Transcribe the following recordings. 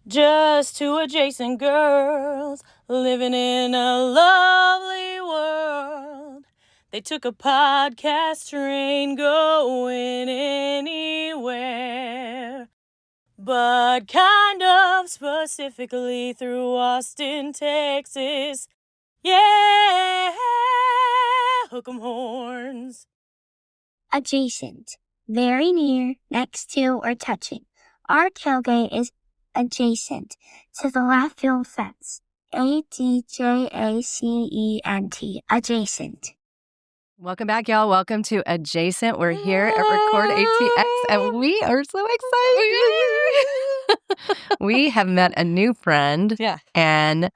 Just two adjacent girls living in a lovely world. They took a podcast train going anywhere, but kind of specifically through Austin, Texas. Yeah, hook 'em horns. Adjacent. Very near, next to, or touching. Our tailgate is adjacent to the left field fence. ADJACENT. Adjacent. Welcome back, y'all. Welcome to Adjacent. We're here at Record ATX, and we are so excited. We have met a new friend, and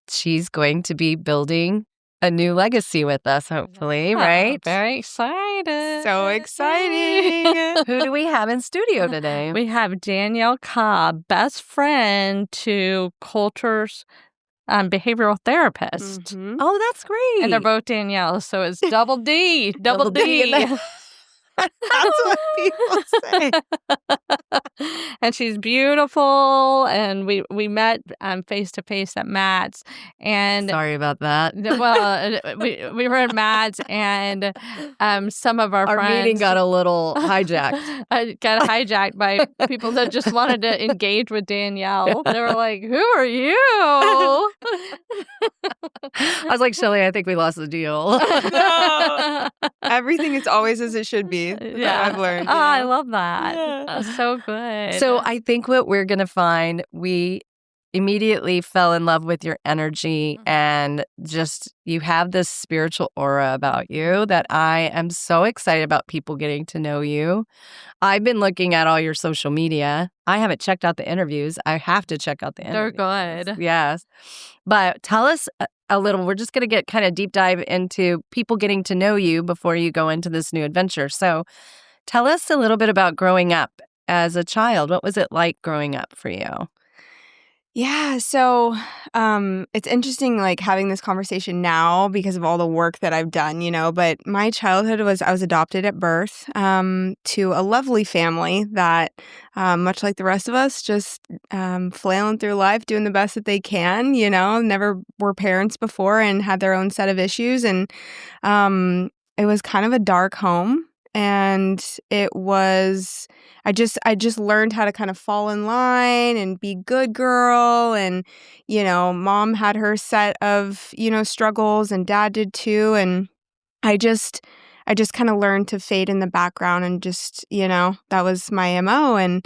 she's going to be building a new legacy with us, hopefully, right? Very excited. So exciting. Who do we have in studio today? We have Danielle Cobb, best friend to Coulter's behavioral therapist. Mm-hmm. Oh, that's great. And they're both Danielle, so it's double D. Double D. That's what people say. And she's beautiful. And we met face to face at Matt's. And sorry about that. Well, we were at Matt's, and some of our friends, meeting got a little hijacked. Got hijacked by people that just wanted to engage with Danielle. They were like, "Who are you?" I was like, Shelly, I think we lost the deal. No. Everything is always as it should be. Yeah, I've learned. Oh, I love that. That's so good. So I think what we're going to find, we immediately fell in love with your energy, and just you have this spiritual aura about you that I am so excited about people getting to know you. I've been looking at all your social media. I haven't checked out the interviews. I have to check out the interviews. They're good. Yes. But tell us a little, we're just going to get kind of deep dive into people getting to know you before you go into this new adventure. So tell us a little bit about growing up as a child. What was it like growing up for you? Yeah, so it's interesting, like, having this conversation now because of all the work that I've done, but my childhood I was adopted at birth to a lovely family that, much like the rest of us, just flailing through life, doing the best that they can, never were parents before and had their own set of issues. And it was kind of a dark home. And it was, I just learned how to kind of fall in line and be good girl. And, mom had her set of, struggles, and dad did too. And I just kind of learned to fade in the background and just, that was my MO. And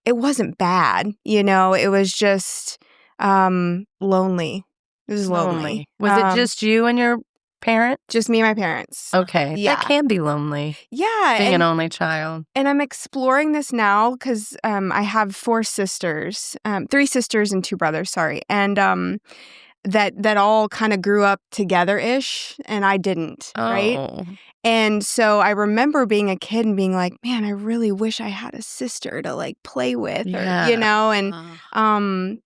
it wasn't bad, it was just lonely. It was lonely. Was it just you and your parent? Just me and my parents. Okay. Yeah. That can be lonely. Yeah. Being an only child. And I'm exploring this now because I have 4 sisters, 3 sisters and 2 brothers, sorry. And that all kind of grew up together-ish, and I didn't, right? And so I remember being a kid and being like, man, I really wish I had a sister to, like, play with, or, and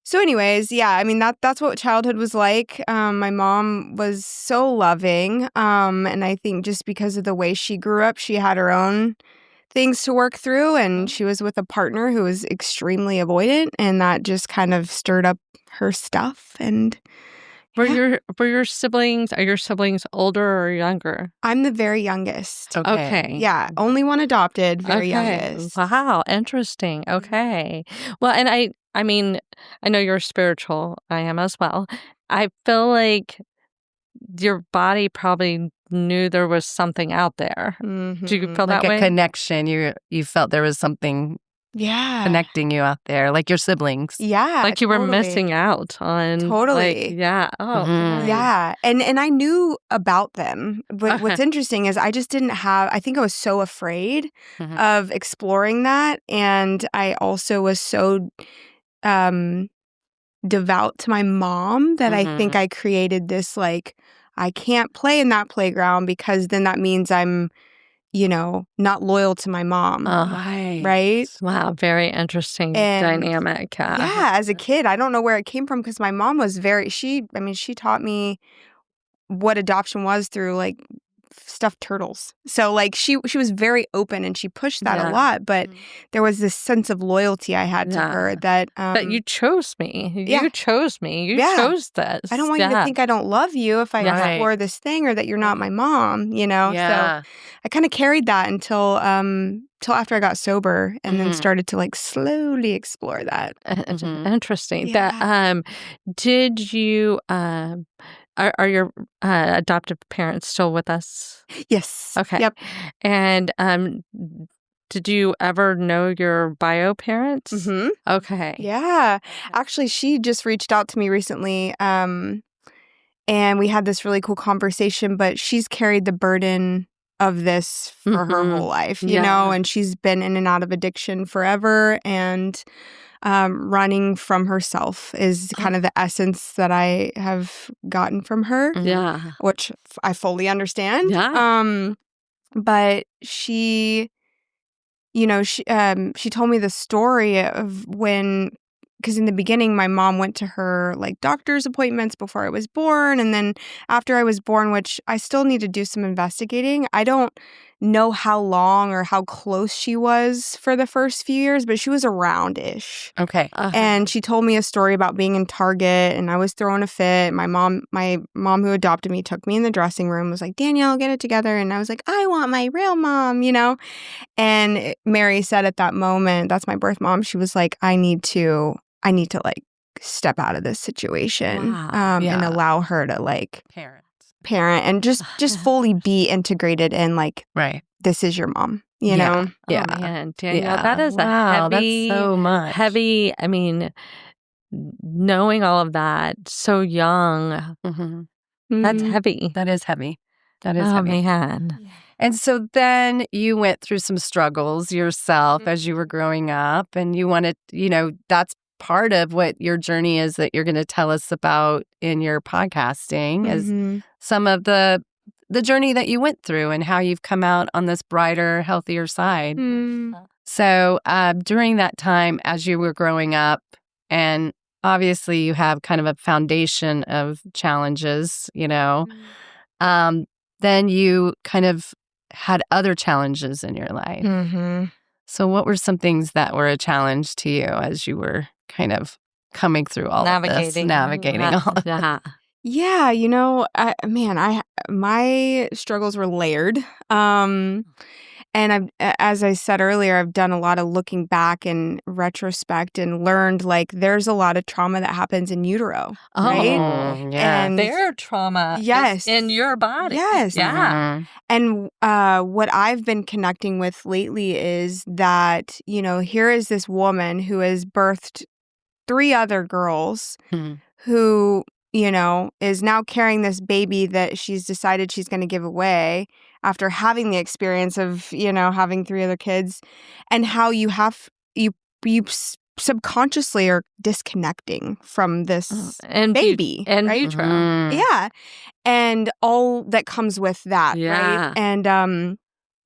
so anyways, yeah, I mean, that's what childhood was like. My mom was so loving, and I think just because of the way she grew up, she had her own things to work through, and she was with a partner who was extremely avoidant, and that just kind of stirred up her stuff. And Were your siblings, are your siblings older or younger? I'm the very youngest. Okay. Yeah, only one adopted, very youngest. Wow, interesting. Okay. Well, and I mean, I know you're spiritual. I am as well. I feel like your body probably knew there was something out there. Mm-hmm. Do you feel like that way? A connection. You felt there was something connecting you out there, like your siblings. Yeah. Like you were missing out on. Totally. Like, yeah. Oh. Mm-hmm. Yeah. And I knew about them. But what's interesting is I just didn't have, I think I was so afraid of exploring that. And I also was so devout to my mom that I think I created this, like, I can't play in that playground because then that means I'm, not loyal to my mom. Right? Wow. Very interesting dynamic. Yeah. As a kid, I don't know where it came from because my mom was she taught me what adoption was through, like, stuffed turtles. So like she was very open and she pushed that a Yeah. lot, but there was this sense of loyalty I had to her Yeah. that But you chose me. yeah. You chose me. You Yeah. chose this. I don't want you to think I don't love you if I Right. explore this thing or that you're not my mom, you know? Yeah. So I kind of carried that until after I got sober and then started to like slowly explore that. Interesting. Yeah. That did you are your adoptive parents still with us? Yes. Okay. Yep. And did you ever know your bio parents? Mm-hmm. Okay. Yeah. Actually, she just reached out to me recently. And we had this really cool conversation, but she's carried the burden of this for her whole life, you know, and she's been in and out of addiction forever. And running from herself is kind of the essence that I have gotten from her, Yeah. which I fully understand. Yeah. But she, you know, she told me the story of when, because in the beginning, my mom went to her like doctor's appointments before I was born. And then after I was born, which I still need to do some investigating. I don't know how long or how close she was for the first few years, but she was around-ish. Okay. And she told me a story about being in Target and I was throwing a fit. My mom who adopted me took me in the dressing room, was like, Danielle, get it together. And I was like, I want my real mom, you know? And Mary said at that moment, that's my birth mom, she was like, I need to like step out of this situation and allow her to like parent and just fully be integrated and like, Right. this is your mom, you know? Yeah. Oh, man, Danielle, Yeah. that is Wow, a heavy, that's so much. heavy. I mean, knowing all of that so young, that's Mhm. heavy. That is heavy. That is Oh, heavy. man. And so then you went through some struggles yourself as you were growing up, and you wanted, you know, that's part of what your journey is that you're going to tell us about in your podcasting is Mhm. some of the journey that you went through and how you've come out on this brighter, healthier side. So during that time, as you were growing up, and obviously you have kind of a foundation of challenges, you know, then you kind of had other challenges in your life. Mhm. So what were some things that were a challenge to you as you were kind of coming through all of this, navigating all of Yeah. Yeah, you know, my struggles were layered. And as I said earlier, I've done a lot of looking back in retrospect and learned like there's a lot of trauma that happens in utero, right? Oh, yeah. And Their trauma yes, is in your body. yes, Yeah. and what I've been connecting with lately is that, you know, here is this woman who has birthed 3 other girls who, you know, is now carrying this baby that she's decided she's going to give away after having the experience of, you know, having 3 other kids, and how you subconsciously are disconnecting from this And baby, and right? vitro. Yeah. And all that comes with that, Yeah. right? And a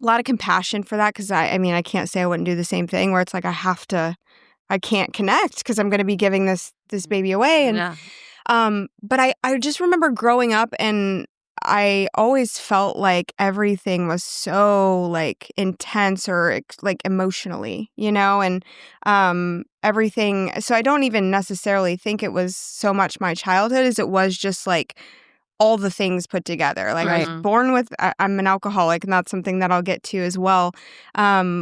lot of compassion for that, because I mean, I can't say I wouldn't do the same thing where it's like I can't connect because I'm going to be giving this baby away. And Yeah. but I just remember growing up and I always felt like everything was so like intense or like emotionally, you know, and everything. So I don't even necessarily think it was so much my childhood as it was just like all the things put together. Like I was born with, I'm an alcoholic, and that's something that I'll get to as well,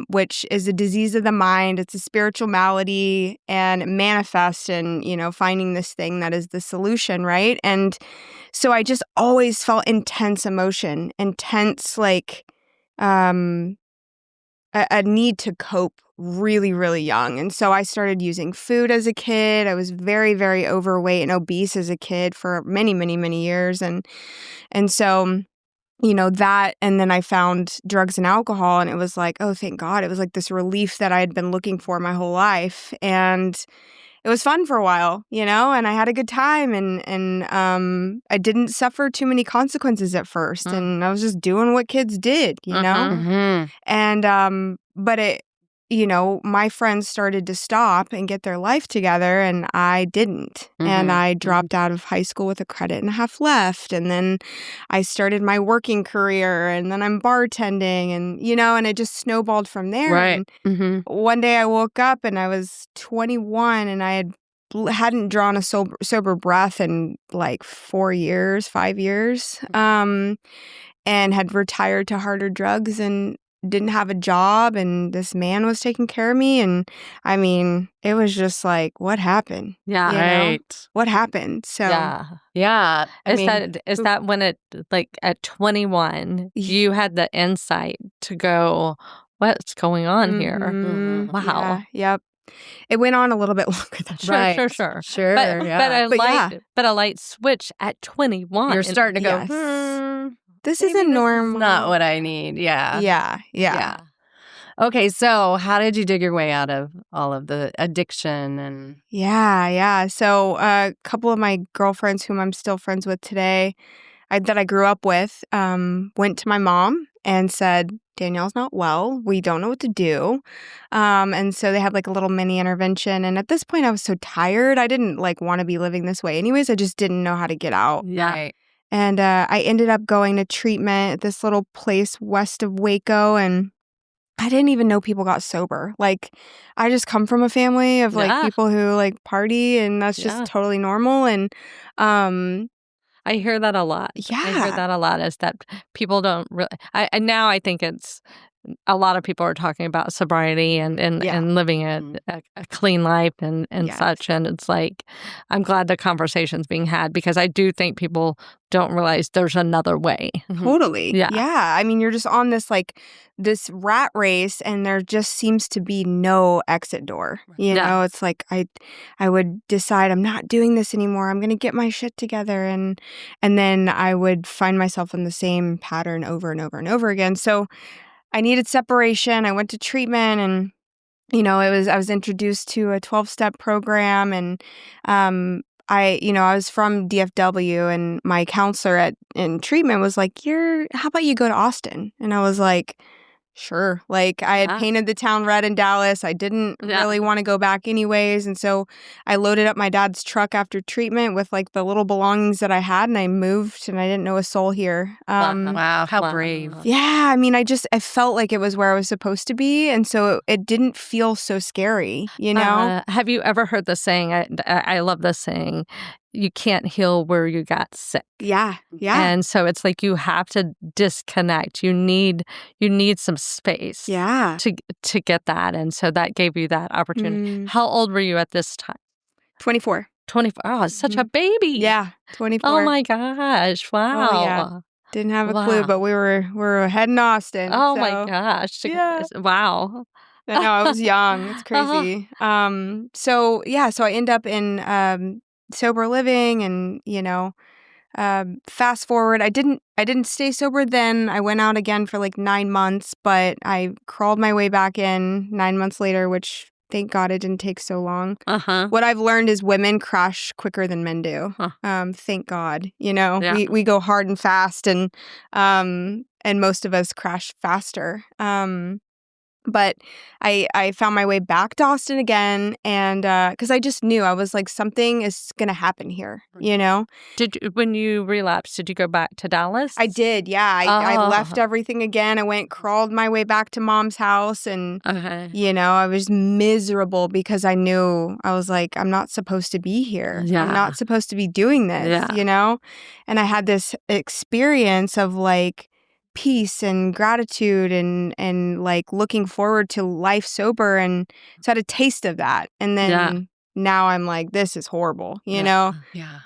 which is a disease of the mind. It's a spiritual malady and it manifests in, you know, finding this thing that is the solution, right? And so I just always felt intense emotion, intense, like a need to cope really, really young. And so I started using food as a kid. I was very, very overweight and obese as a kid for many, many, many years. And so, you know, that, and then I found drugs and alcohol, and it was like, oh, thank God. It was like this relief that I had been looking for my whole life. And it was fun for a while, you know, and I had a good time, and I didn't suffer too many consequences at first. And I was just doing what kids did, you know? And, but my friends started to stop and get their life together, and I didn't. And I dropped out of high school with a credit and a half left. And then I started my working career, and then I'm bartending, and, and it just snowballed from there. Right. And one day I woke up and I was 21 and I hadn't drawn a sober breath in like 5 years, and had retired to harder drugs and didn't have a job, and this man was taking care of me. And I mean, it was just like, what happened? Yeah. Right. What happened? So Yeah. Is that when it, like, at 21, you had the insight to go, what's going on here? Wow. Yeah, yep. It went on a little bit longer than that. Sure. But a light switch at 21. You're starting to go, Yes. This maybe isn't normal. This is not what I need. Yeah. Yeah. Okay, so how did you dig your way out of all of the addiction and Yeah. So a couple of my girlfriends whom I'm still friends with today, that I grew up with, went to my mom and said, Danielle's not well. We don't know what to do. And so they had like a little mini intervention. And at this point, I was so tired. I didn't want to be living this way anyways. I just didn't know how to get out. Yeah. Right. And I ended up going to treatment at this little place west of Waco. And I didn't even know people got sober. I just come from a family of people who party, and that's just totally normal. And I hear that a lot. Yeah. I hear that a lot, is that people don't really. Now I think it's a lot of people are talking about sobriety and living a clean life and such. And it's like, I'm glad the conversation's being had, because I do think people don't realize there's another way. Totally. Yeah. I mean, you're just on this this rat race, and there just seems to be no exit door. You know, it's like I would decide I'm not doing this anymore. I'm going to get my shit together, and then I would find myself in the same pattern over and over and over again. So I needed separation. I went to treatment, and I was introduced to a 12-step program, and I was from DFW, and my counselor in treatment was like, how about you go to Austin? And I was like, sure. I had painted the town red in Dallas. I didn't really want to go back anyways. And so I loaded up my dad's truck after treatment with the little belongings that I had, and I moved, and I didn't know a soul here. wow, how brave. Yeah. I mean, I felt like it was where I was supposed to be. And so it didn't feel so scary, Have you ever heard the saying? I love this saying. You can't heal where you got sick. Yeah. And so it's like you have to disconnect. You need some space. To get that. And so that gave you that opportunity. How old were you at this time? 24. 24. Oh, it's such a baby. Yeah, 24. Oh my gosh! Wow. Oh, yeah. Didn't have a clue, but we were heading Austin. Oh my gosh! Yeah. Wow. I know, I was young. It's crazy. So I end up in sober living, and fast forward, I didn't stay sober then. I went out again for 9 months, but I crawled my way back in 9 months later, which thank God it didn't take so long. What I've learned is women crash quicker than men do. Thank God. We go hard and fast, and most of us crash faster. But I found my way back to Austin again, and because I just knew, I was like, something is going to happen here, When you relapsed, did you go back to Dallas? I did, yeah. I left everything again. I crawled my way back to Mom's house, and, I was miserable because I knew, I was like, I'm not supposed to be here. Yeah. I'm not supposed to be doing this, And I had this experience of peace and gratitude and looking forward to life sober, and so I had a taste of that, and then now I'm like, this is horrible, so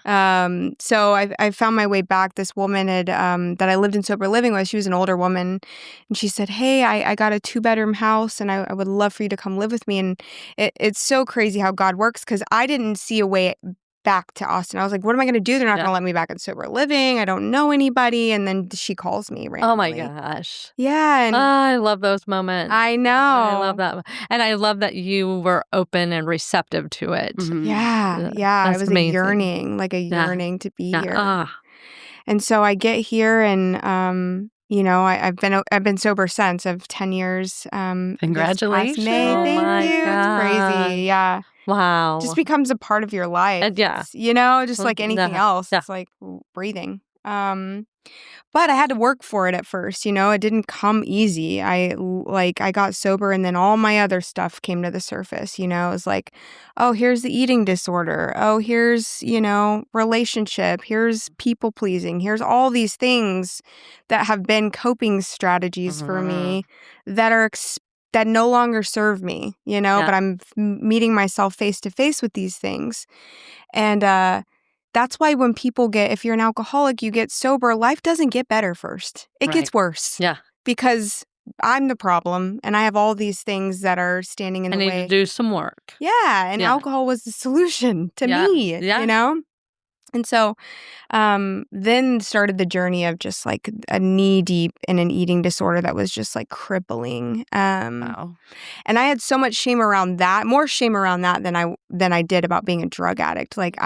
I found my way back. This woman had that I lived in sober living with, she was an older woman, and she said, hey, I got a 2-bedroom house, and I would love for you to come live with me. And it's so crazy how God works, because I didn't see a way back to Austin. I was like, what am I going to do? They're not going to let me back in sober living. I don't know anybody. And then she calls me randomly. Oh my gosh. Yeah. And I love those moments. I know. I love that. And I love that you were open and receptive to it. Yeah. That's I was amazing. yearning to be here. And so I get here, and I've been sober since of 10 years. This past Congratulations. May. Oh Thank my you. It's crazy. Yeah. Wow. Just becomes a part of your life. Yeah. It's, just like anything else. Yeah. It's like breathing. But I had to work for it at first, it didn't come easy. I got sober and then all my other stuff came to the surface, it was like, oh, here's the eating disorder. Oh, here's, relationship. Here's people pleasing. Here's all these things that have been coping strategies for me that are that no longer serve me, but I'm meeting myself face to face with these things. And, that's why when people if you're an alcoholic, you get sober, life doesn't get better first. It gets worse. Yeah. Because I'm the problem and I have all these things that are standing in the way. I need to do some work. Yeah. And alcohol was the solution to me, And so then started the journey of just like a knee deep in an eating disorder that was just like crippling. Wow. And I had so much shame around that, more shame around that than I did about being a drug addict. Like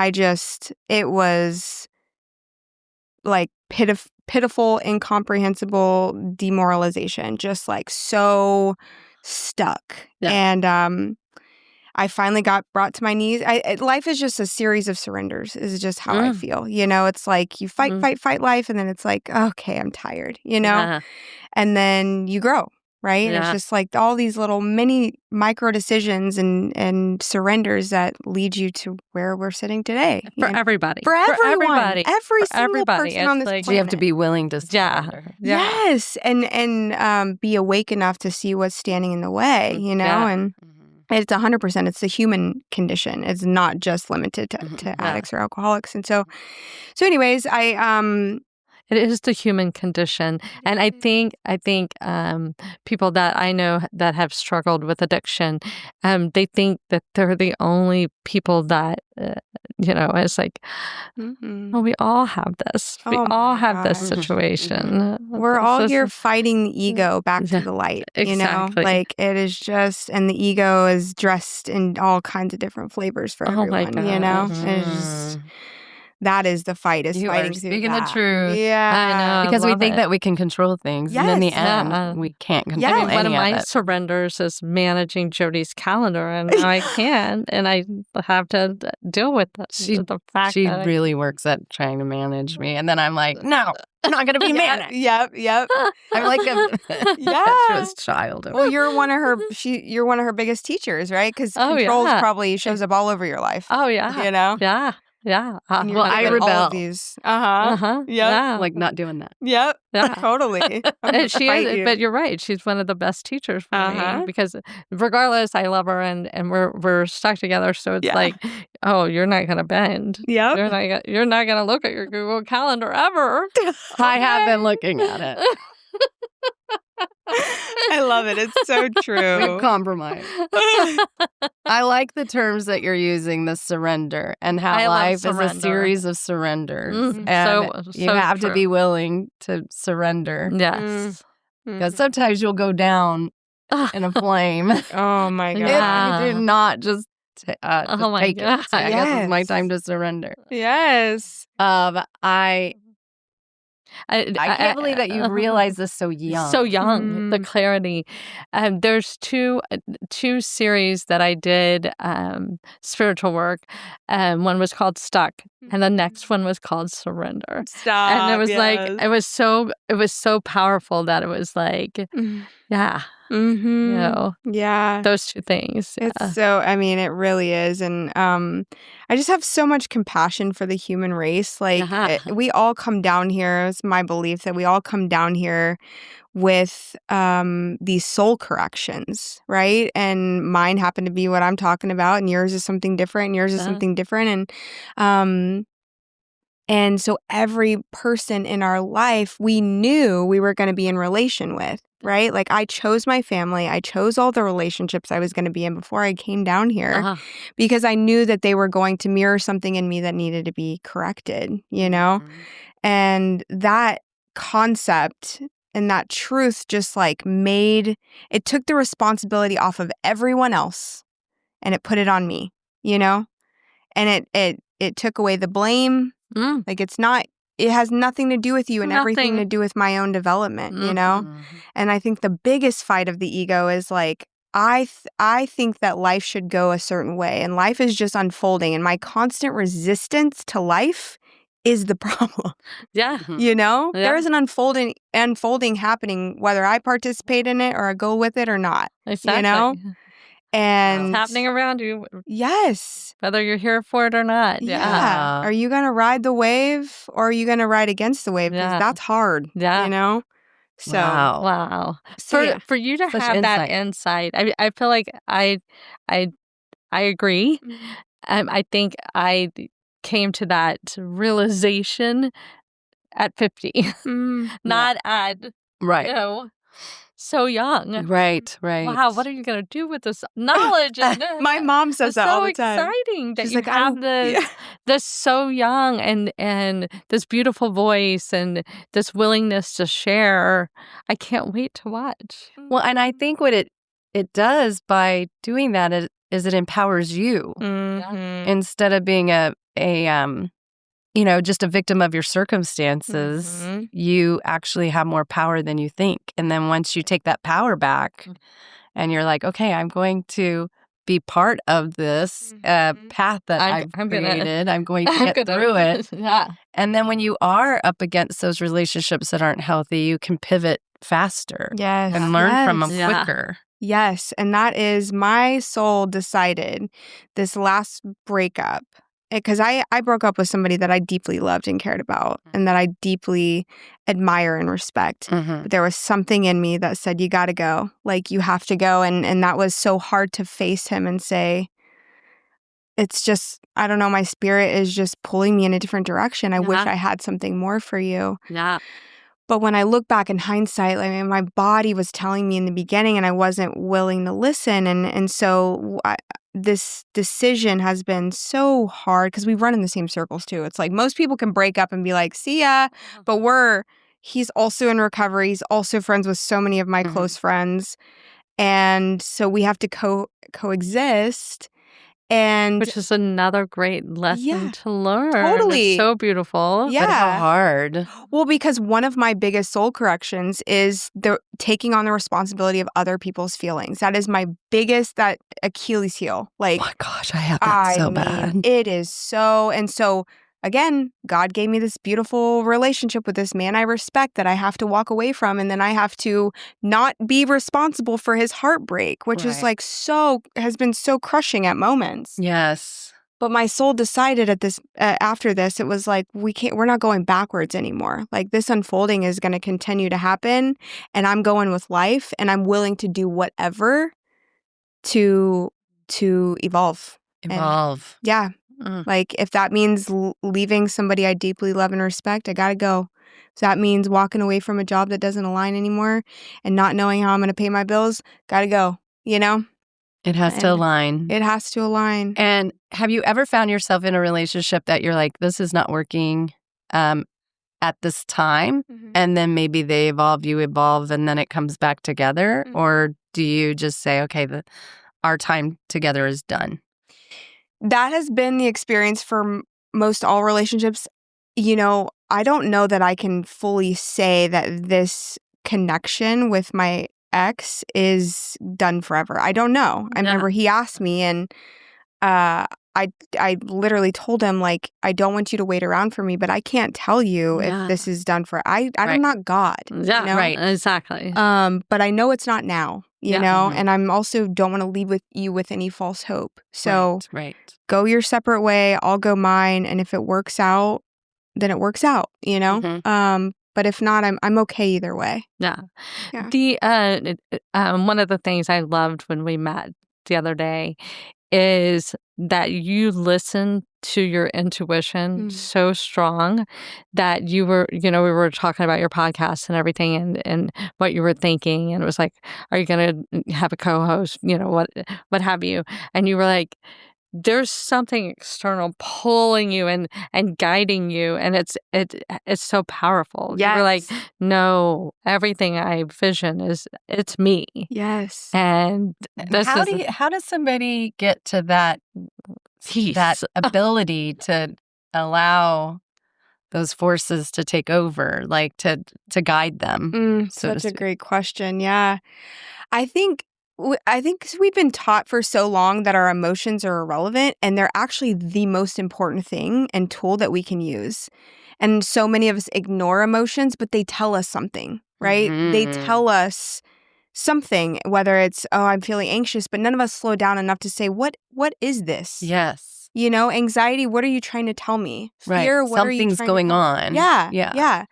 it was like pitiful, incomprehensible demoralization, just like so stuck. Yeah. And I finally got brought to my knees. Life is just a series of surrenders is just how I feel. It's like you fight life. And then it's like, okay, I'm tired, Yeah. And then you grow, right? And it's just like all these little mini micro decisions and surrenders that lead you to where we're sitting today. For everybody. For everyone. everybody. Every For single everybody. person on this It's like- planet. So you have to be willing to surrender. Yes. And be awake enough to see what's standing in the way, Yeah. And it's 100%. It's the human condition. It's not just limited to addicts or alcoholics. And so anyways, It is the human condition. And I think people that I know that have struggled with addiction, they think that they're the only people that, it's like, oh, we all have this. We Oh all my have this gosh. situation. we're This all is- here fighting the ego back Yeah, to the light, exactly. Like it is just, and the ego is dressed in all kinds of different flavors for Oh my everyone, gosh. It's just, that is the fight, is You fighting are through speaking the that. truth. Yeah. I know. Because we love think it. that we can control things. And in the Yes. end, Yeah. we can't control Yeah. I mean, one of any my of it. surrenders is managing Jody's calendar, and now I can't, and I have to deal with the fact She that really works at trying to manage me. And then I'm like, no, I'm not going to be managed. Yep. I'm like a Yeah. impetuous child. Well, you're one of her biggest teachers, right? Because Oh, controls yeah. probably shows up all over your life. Oh yeah, Yeah. yeah. And you're Well, I doing all rebel. of these. Yep. Yeah, like not doing that. Yep. yeah. Totally. I'm gonna And she fight is, you. but you're right. She's one of the best teachers for Uh-huh. me because, regardless, I love her, and we're stuck together. So it's Yeah. like, oh, you're not gonna bend. Yep. You're not gonna look at your Google Calendar ever. I have been looking at it. I love it. It's so true. We've compromised. I like the terms that you're using, the surrender, and how I love life is a surrender. series of surrenders. Mm, And so you have to true. be willing to surrender. Yes. Because sometimes you'll go down in a flame Oh my god. Yeah. if you do not just, just Oh my take it. So I guess it's my Yes. time to surrender. Yes. I can't believe that you realized this so young. So young, the clarity. There's two series that I did spiritual work. One was called Stuck, and the next one was called Surrender. Stop. And it was like yes. it was so powerful that it was like, yeah, Yeah. those two things. Yeah. It's so, it really is. And I just have so much compassion for the human race. Like, we all come down here. It's my belief that we all come down here with these soul corrections, right? And mine happen to be what I'm talking about, and yours is something different, and yours is something different. And so every person in our life, we knew we were going to be in relation with, right? Like, I chose my family. I chose all the relationships I was going to be in before I came down here because I knew that they were going to mirror something in me that needed to be corrected, And that concept and that truth just like it took the responsibility off of everyone else and it put it on me, And it took away the blame. Like, it's not it has nothing to do with you and everything Nothing. to do with my own development, you know? Mhm. And I think the biggest fight of the ego is like, I think that life should go a certain way and life is just unfolding. And my constant resistance to life is the problem. Yeah. Mhm. You know? Yeah. There is an unfolding happening, whether I participate in it or I go with it or not. Exactly. You know? And It's happening around you, yes. whether you're here for it or not. Yeah. Yeah. Are you going to ride the wave or are you going to ride against the wave? Because Yeah. that's hard. Yeah. You know? So, Wow. Wow. So, yeah. For you to Such have that insight. insight, I feel like I agree. Mhm. I think I came to that realization at 50, Mm. not at, Right. you know, so young. Right. Right. Wow, what are you going to do with this knowledge? And, My mom says it's that all so the time. exciting that She's you like, have this yeah. this so young and this beautiful voice and this willingness to share. I can't wait to watch. Well, and I think what it does by doing that is it empowers you Mhm. instead of being a just a victim of your circumstances. Mhm. You actually have more power than you think. And then once you take that power back and you're like, okay, I'm going to be part of this Mhm. path that I've I'm gonna- created. I'm going to get through it. Yeah. And then when you are up against those relationships that aren't healthy, you can pivot faster Yes. and learn from them Yeah. quicker. Yes, and that is my soul decided this last breakup because I broke up with somebody that I deeply loved and cared about and that I deeply admire and respect. Mhm. But there was something in me that said, you got to go. Like, you have to go. And that was so hard to face him and say, it's just, I don't know, my spirit is just pulling me in a different direction. I wish Yeah. I had something more for you. Yeah. But when I look back in hindsight, I mean, my body was telling me in the beginning and I wasn't willing to listen. And so this decision has been so hard because we run in the same circles too. It's like most people can break up and be like, see ya. But he's also in recovery. He's also friends with so many of my Mhm. close friends. And so we have to coexist. And Which is another great lesson Yeah, to learn. totally. It's so beautiful. Yeah. But how hard? Well, because one of my biggest soul corrections is taking on the responsibility of other people's feelings. That is my biggest Achilles heel. Like, Oh my gosh, I have that so bad. it is so. And so, again, God gave me this beautiful relationship with this man I respect that I have to walk away from. And then I have to not be responsible for his heartbreak, which is Right. has been so crushing at moments. Yes. But my soul decided after this, it was like, we're not going backwards anymore. Like, this unfolding is going to continue to happen and I'm going with life and I'm willing to do whatever to evolve. Evolve. Yeah. Mm. Like, if that means leaving somebody I deeply love and respect, I got to go. If that means walking away from a job that doesn't align anymore and not knowing how I'm going to pay my bills, got to go, you know? It has to And align. It has to align. And have you ever found yourself in a relationship that you're like, this is not working at this time? Mhm. And then maybe they evolve, you evolve, and then it comes back together? Mhm. Or do you just say, okay, our time together is done? That has been the experience for most all relationships. You know, I don't know that I can fully say that this connection with my ex is done forever. I don't know. I remember he asked me and I literally told him, like, I don't want you to wait around for me, but I can't tell you if this is done for I'm not God. Yeah, you know? right. Exactly. But I know it's not now, you Yeah. know, Mhm. and I'm also don't want to leave you with any false hope. So Right. go your separate way, I'll go mine, and if it works out, then it works out, you know? Mhm. But if not, I'm okay either way. Yeah. Yeah. The one of the things I loved when we met the other day is that you listened to your intuition so strong that you were, we were talking about your podcast and everything and what you were thinking. And it was like, are you going to have a co-host, what have you? And you were like, there's something external pulling you and guiding you, and it's so powerful. You're like, no, everything I vision it's me. Yes. And this How does somebody get to that peace. ability to allow those forces to take over, like to guide them? So to Such a speak? great question. Yeah. I think 'cause we've been taught for so long that our emotions are irrelevant, and they're actually the most important thing and tool that we can use. And so many of us ignore emotions, but they tell us something, right? They Mhm. tell us something, whether it's, oh, I'm feeling anxious, but none of us slow down enough to say, what is this? Yes. You know, anxiety, what are you trying to tell me? Right. Fear, what are you Something's trying going to tell me? on. Yeah. Yeah. Yeah.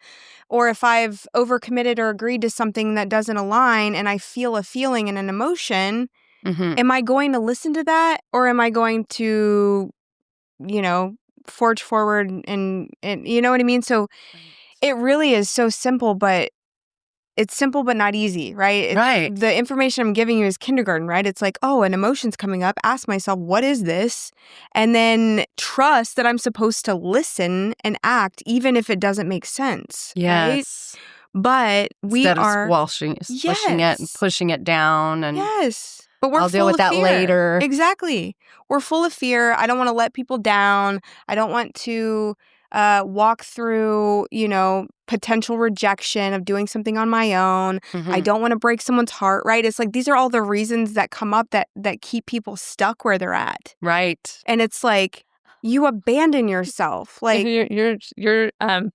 Or if I've overcommitted or agreed to something that doesn't align and I feel a feeling and an emotion, Mhm. am I going to listen to that, or am I going to, you know, forge forward and you know what I mean? So it really is so simple, but it's simple but not easy, right? Right. The information I'm giving you is kindergarten, right? It's like, oh, an emotion's coming up. Ask myself, what is this? And then trust that I'm supposed to listen and act, even if it doesn't make sense, right? Yes. But we Instead of are, squashing it and yes, pushing it down and yes. But we're I'll deal full with of that fear. later. Exactly. We're full of fear. I don't want to let people down. I don't want to walk through, you know, potential rejection of doing something on my own. I Mhm. don't want to break someone's heart, right? It's like these are all the reasons that come up that keep people stuck where they're at. Right. And it's like you abandon yourself. Like, You're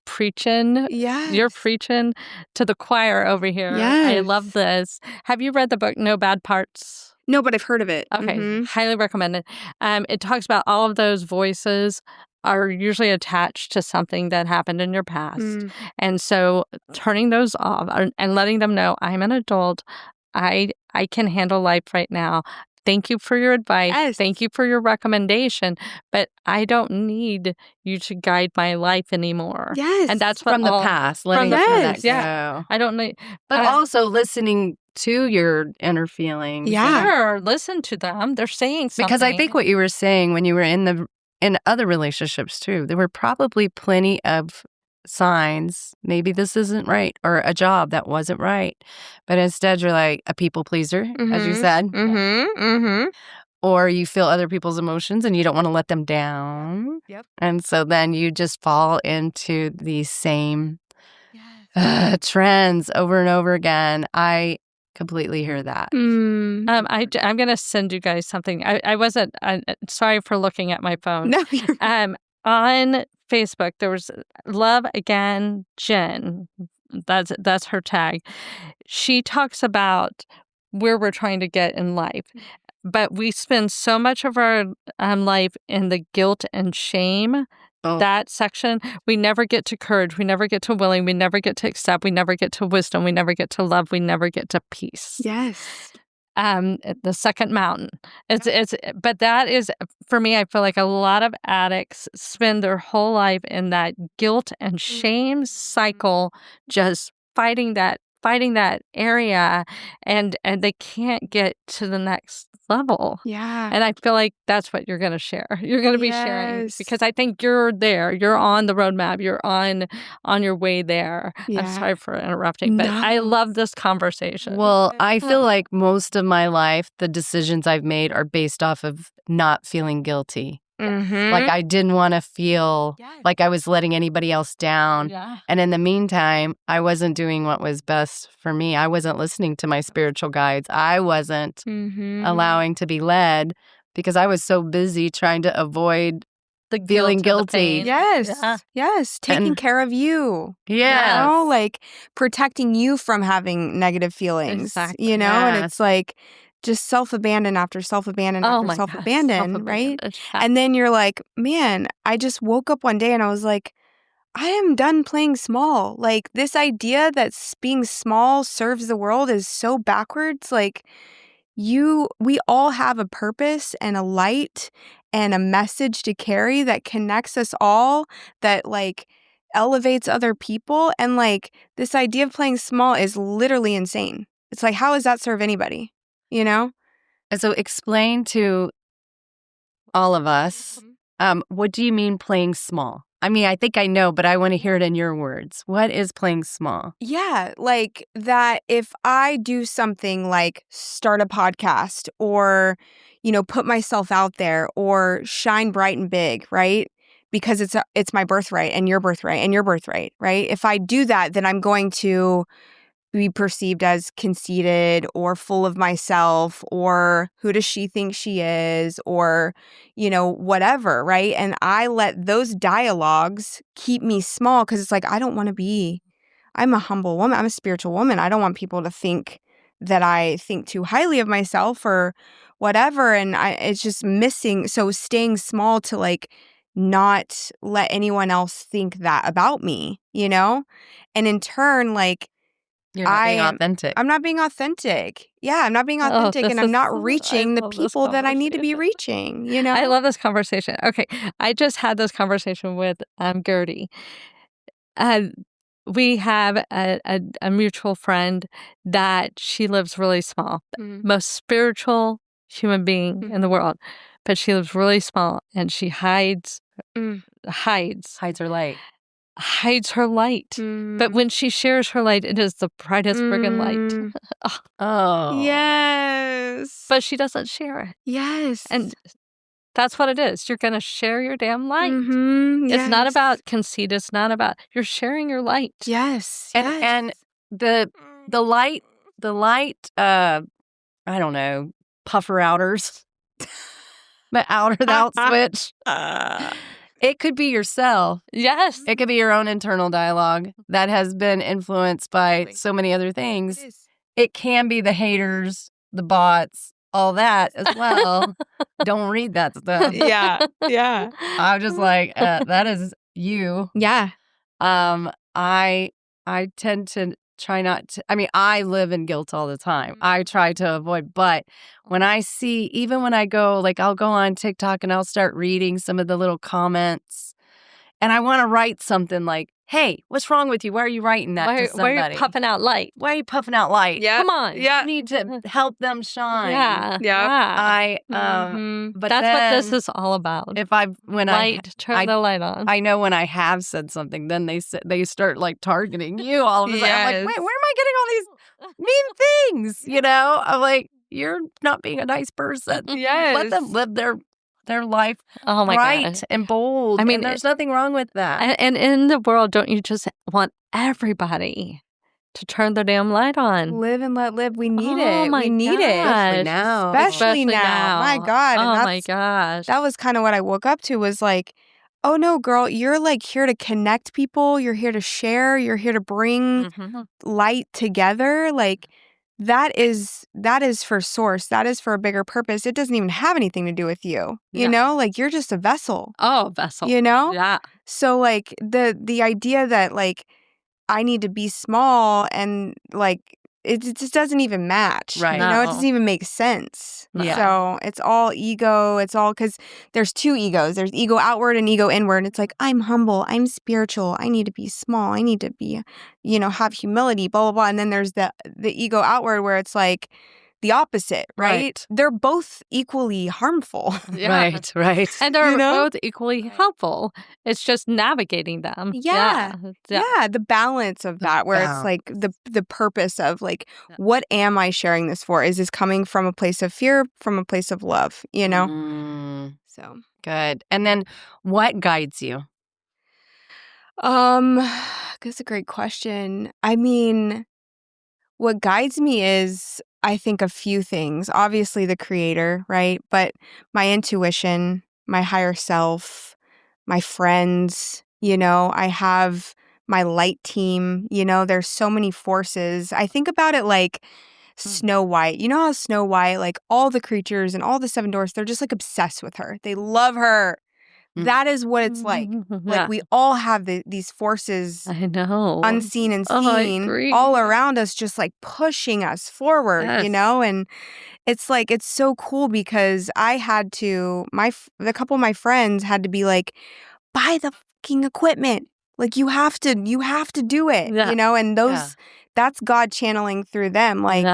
preaching. yes. You're preaching to the choir over here. I love Yes. this. Have you read the book No Bad Parts? No, but I've heard of it. Okay, Mhm. highly recommend it. It talks about all of those voices are usually attached to something that happened in your past. Mm. And so turning those off and letting them know, I'm an adult. I can handle life right now. Thank you for your advice. Yes. Thank you for your recommendation, but I don't need you to guide my life anymore. Yes. And that's what From the all past, letting the that past. go. Yeah. I don't need But also listening to your inner feelings. Yeah. sure, listen to them. They're saying something. Because I think what you were saying when you were in other relationships too, there were probably plenty of signs, maybe this isn't right, or a job that wasn't right. But instead you're like a people pleaser, as you said. Mm-hmm. Mm-hmm. Or you feel other people's emotions and you don't want to let them down. Yep. And so then you just fall into these same Yes. trends over and over again. I completely hear that. I'm going to send you guys something. I wasn't sorry for looking at my phone. No, you're On Facebook, there was Love Again Jen. That's her tag. She talks about where we're trying to get in life. But we spend so much of our life in the guilt and shame, that section. We never get to courage. We never get to willing. We never get to accept. We never get to wisdom. We never get to love. We never get to peace. Yes. The second mountain. But that is, for me, I feel like a lot of addicts spend their whole life in that guilt and shame cycle, just fighting that area, and they can't get to the next level. Yeah. And I feel like that's what you're going to share. You're going to be sharing, Yes. because I think you're there. You're on the roadmap. You're on your way there. Yeah. I'm sorry for interrupting, but I No. love this conversation. Well, I feel like most of my life, the decisions I've made are based off of not feeling guilty. Mm-hmm. Like I didn't want to feel Yes. like I was letting anybody else down. Yeah. And in the meantime, I wasn't doing what was best for me. I wasn't listening to my spiritual guides. I wasn't Mm-hmm. allowing to be led because I was so busy trying to avoid The feeling guilt and the guilty. pain. Yes. Yeah. Yes. Taking And- care of you. Yes. You know, like protecting you from having negative feelings. Exactly. You know, and Yes. it's like just self-abandon after self-abandon Oh after my self-abandon, gosh, right? self-abandon. And then you're like, man, I just woke up one day and I was like, I am done playing small. Like this idea that being small serves the world is so backwards. Like we all have a purpose and a light and a message to carry that connects us all, that like elevates other people. And like this idea of playing small is literally insane. It's like, how does that serve anybody? You know? And so explain to all of us, what do you mean playing small? I mean, I think I know, but I want to hear it in your words. What is playing small? Yeah, like that if I do something like start a podcast or, you know, put myself out there or shine bright and big, right? because it's my birthright and your birthright and your birthright, right? If I do that, then I'm going to be perceived as conceited or full of myself, or who does she think she is, or, whatever, right? And I let those dialogues keep me small because it's like, I'm a humble woman. I'm a spiritual woman. I don't want people to think that I think too highly of myself or whatever. And it's just missing. So staying small to like not let anyone else think that about me, And in turn, like, You're not being authentic. I'm not being authentic. Yeah, I'm not being authentic, and I'm not reaching the people that I need to be reaching, I love this conversation. Okay, I just had this conversation with Gertie. We have a mutual friend that she lives really small. Most spiritual human being in the world, but she lives really small, and she hides her light. Hides her light. But when she shares her light, it is the brightest friggin' light. Oh. Yes. But she doesn't share it. Yes. And that's what it is. You're going to share your damn light. Yes. It's not about conceit. It's not about, you're sharing your light. Yes. And the light, I don't know, puffer outers. The out switch. It could be yourself. Yes. It could be your own internal dialogue that has been influenced by so many other things. It can be the haters, the bots, all that as well. Don't read that stuff. Yeah. I'm just like, that is you. Yeah. I tend to try not to. I mean, I live in guilt all the time. I try to avoid, but when I see, even when I go, like, I'll go on TikTok and I'll start reading some of the little comments, and I want to write something like, "Hey, what's wrong with you? Why are you writing that to somebody? Why are you puffing out light? Why are you puffing out light? Yeah. Come on. Yeah. You need to help them shine." Yeah. But that's then, what this is all about. Turn the light on. I know when I have said something, then they start like targeting you all of a sudden. I'm like, wait, where am I getting all these mean things? I'm like, you're not being a nice person. Yes. Let them live their life bright God. And bold. I mean, there's nothing wrong with that. And in the world, don't you just want everybody to turn their damn light on? Live and let live. We need it. My We need gosh. it. Especially now. My God. Oh my gosh. That was kind of what I woke up to, was like, oh no, girl, you're like here to connect people. You're here to share. You're here to bring light together. Like, that is for source. That is for a bigger purpose. It doesn't even have anything to do with you. You know, like, you're just a vessel. Oh, vessel. Yeah. So like the idea that like I need to be small and like it just doesn't even match. Right. It doesn't even make sense. Yeah. So it's all ego. It's all because there's two egos. There's ego outward and ego inward. It's like, I'm humble. I'm spiritual. I need to be small. I need to be, have humility, blah, blah, blah. And then there's the ego outward where it's like the opposite, right? They're both equally harmful. Right. And they're both equally helpful. It's just navigating them. Yeah, the balance of that, where it's like the purpose of like, what am I sharing this for? Is this coming from a place of fear, from a place of love, So good. And then what guides you? That's a great question. I mean, what guides me is, I think, a few things. Obviously the creator, right? But my intuition, my higher self, my friends, I have my light team, there's so many forces. I think about it like Snow White. You know how Snow White, like all the creatures and all the seven dwarfs, they're just like obsessed with her. They love her. That is what it's like. Like, we all have these forces, I know, unseen and seen, all around us, just like pushing us forward, and it's like, it's so cool because I had to, a couple of my friends had to be like, buy the fucking equipment. Like, you have to do it, and that's God channeling through them. Like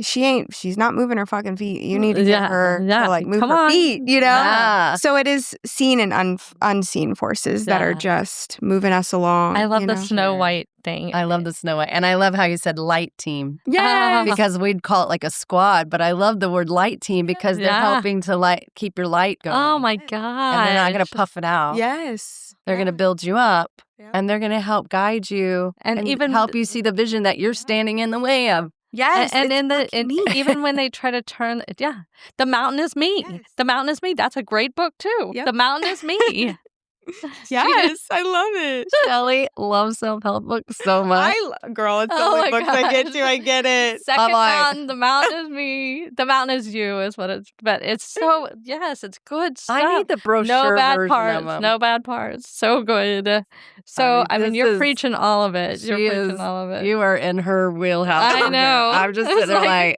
she's not moving her fucking feet. You need to get her to like move her feet, you know? Yeah. So it is seen and unseen forces that are just moving us along. I love you the know? Snow White thing. I love the Snow White. And I love how you said light team. Yeah. Because we'd call it like a squad, but I love the word light team because they're helping to keep your light going. Oh my God. And they're not going to puff it out. Yes. They're going to build you up and they're going to help guide you and even help you see the vision that you're standing in the way of. Yes. And even when they try to turn, The Mountain is Me. Yes. The Mountain is Me. That's a great book too. Yep. The Mountain is Me. Yes, I love it. Shelley loves self-help books so much. Girl, it's the only books I get to. I get it. Second one, The Mountain is Me. The Mountain is You is what it's. But it's so it's good stuff. I need the brochure No bad version parts. of them. No bad parts. So good. So I mean, you're is- preaching all of it. You're preaching all of it. You are in her wheelhouse. I know. I'm just sitting there like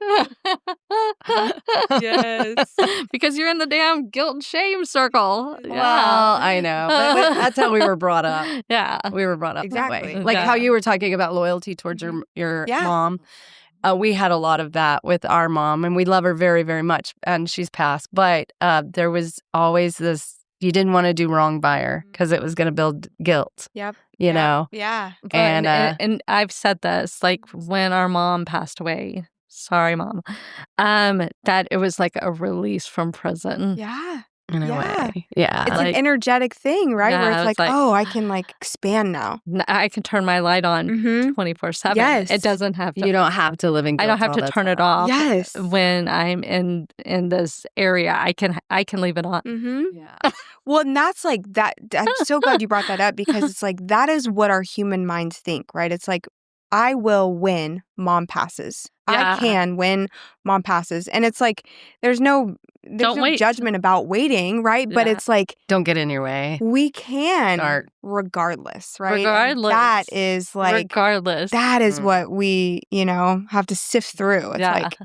Yes. because you're in the damn guilt and shame circle. well, I know. But that's how we were brought up. Yeah. We were brought up that Exactly. way. Like how you were talking about loyalty towards your mom. We had a lot of that with our mom, and we love her very, very much, and she's passed. But there was always this, you didn't want to do wrong by her because it was going to build guilt. Yep. You know? Yeah. And I've said this, like when our mom passed away, sorry, Mom, that it was like a release from prison. Yeah. In a way. Yeah. It's an energetic thing, right? Yeah, Where it's it's like, like- oh, I can like expand now. I can turn my light on Mm-hmm. 24/7. Yes. It doesn't have to. You don't have to live in guilt. I don't have all to the turn it time. off. Yes. When I'm in this area, I can leave it on. Mm-hmm. Yeah. Well, and that's like that. I'm so glad you brought that up because it's like that is what our human minds think, right? It's like, I will win, mom passes. Yeah. I can win, mom passes. And it's like, there's no Don't wait. judgment about waiting, right? But Yeah. it's like, Don't get in your way. we can Start. regardless, right? And Regardless. that is like, Regardless. that is what we, have to sift through. It's like,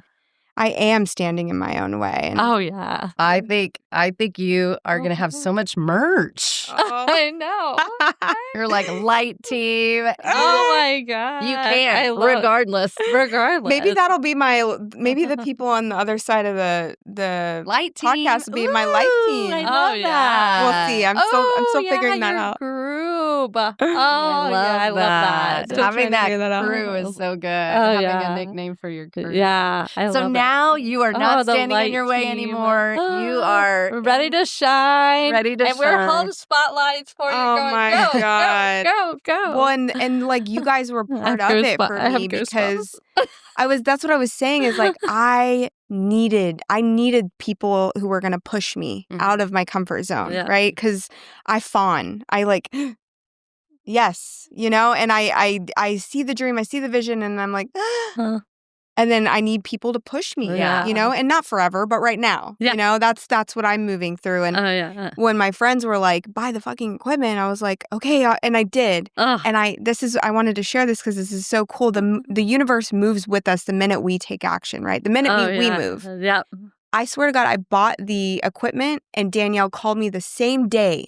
I am standing in my own way. And Oh yeah. I think you are going to have so much merch. I know. You're like light team. Oh my God. You I can't, love- regardless. Regardless. maybe that'll be maybe the people on the other side of the Light team. podcast will be my light Ooh, team. I Oh, love yeah. that. We'll see. I'm still figuring that your out. Group. Oh, I love that. Still Having trying to figure that that out. crew is so good. Oh, Having yeah. a nickname for your crew. Yeah. I So love it. now you are not the standing in light your way team. anymore. You Oh, are we're ready to shine. Ready to and we're shine. holding spotlights for you. Oh going, my go, God. Go. Well, and like you guys were I have part of it goosebumps. for I have me goosebumps. because that's what I was saying is like I needed people who were going to push me Mhm. out of my comfort zone, Yeah. right? Cuz I fawn. I like yes, and I see the dream, I see the vision and I'm like Huh. and then I need people to push me, Yeah. and not forever, but right now. Yeah. That's what I'm moving through and Oh yeah. when my friends were like, buy the fucking equipment, I was like, okay, and I did. Oh. And I wanted to share this because this is so cool. The universe moves with us the minute we take action, right? The minute we move. Yep. I swear to God, I bought the equipment and Danielle called me the same day.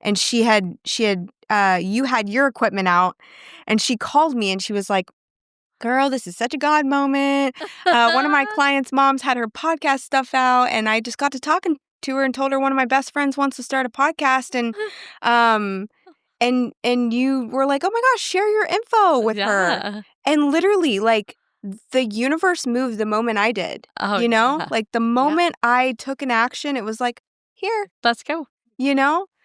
And you had your equipment out and she called me and she was like, girl, this is such a God moment. One of my clients' moms had her podcast stuff out and I just got to talking to her and told her one of my best friends wants to start a podcast and you were like, oh my gosh, share your info with her. And literally like the universe moved the moment I did, Oh, know, yeah. like the moment I took an action, it was like, here, Let's go.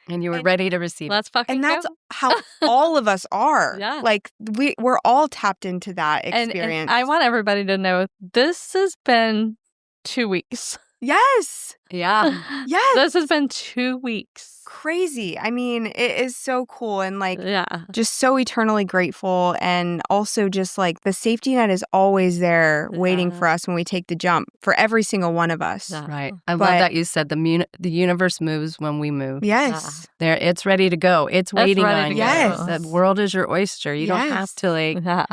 and you were ready to receive it. Let's fucking and that's go. how all of us are. Yeah. Like we're all tapped into that And experience. I want everybody to know this has been 2 weeks. yes. Yeah. Yes. This has been 2 weeks. Crazy. I mean, it is so cool and like Yeah. just so eternally grateful and also just like the safety net is always there waiting Yeah. for us when we take the jump for every single one of us. Yeah. Right. I But- love that you said the universe moves when we move. Yes. There, it's ready to go. It's waiting ready on to you. go. Yes. The world is your oyster. You don't have Yes. to like Yeah.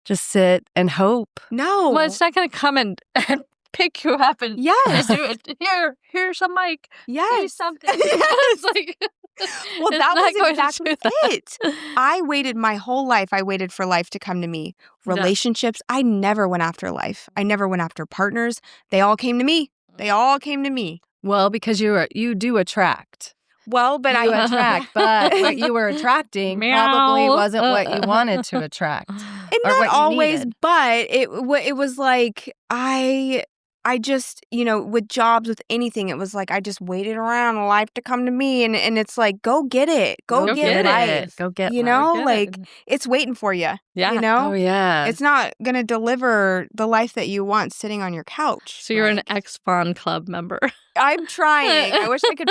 just sit and hope. No. Well, it's not going to come and pick you up and Yes. do it. Here's a mic. Do Yes. something. Yes. It's like, Well, It's that not was going to exactly do that. it. I waited my whole life. I waited for life to come to me. Yeah. Relationships, I never went after life. I never went after partners. They all came to me. They all came to me. Well, because you do attract. Well, but You attract, but what you were attracting probably Meow. wasn't what you wanted to attract. And or not what you always, needed. but it was like I just, with jobs, with anything, it was like I just waited around life to come to me, and it's like, go get it. Go get life. Go get You life. know, Get like it. it's waiting for you. Yeah. You know? Oh yeah. It's not going to deliver the life that you want sitting on your couch. So you're an Like, ex-Fawn Club member. I'm trying. I wish I could.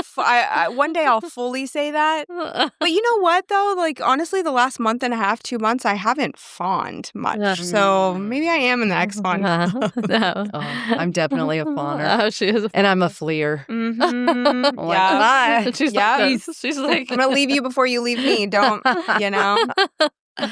One day I'll fully say that. But you know what, though? Like, honestly, the last month and a half, 2 months, I haven't fawned much. Yeah. So maybe I am in the ex-fawn club. No. Oh, I'm definitely a fawner. Oh, she is. And I'm a fleer. Mm-hmm. Like, Yeah. bye. She's Yeah. like this. She's like, I'm going to leave you before you leave me. Don't, you know?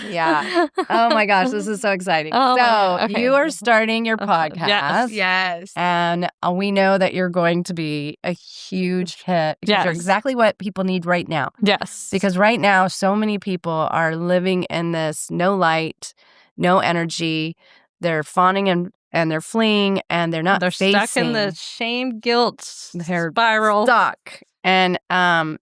Yeah. Oh my gosh, this is so exciting. Oh, so my- okay. you are starting your Okay. podcast. Yes. And we know that you're going to be a huge hit because you're Yes. exactly what people need right now. Yes. Because right now, so many people are living in this no light, no energy. They're fawning and they're fleeing and they're not they're facing. stuck in the shame guilt They're spiral. stuck. And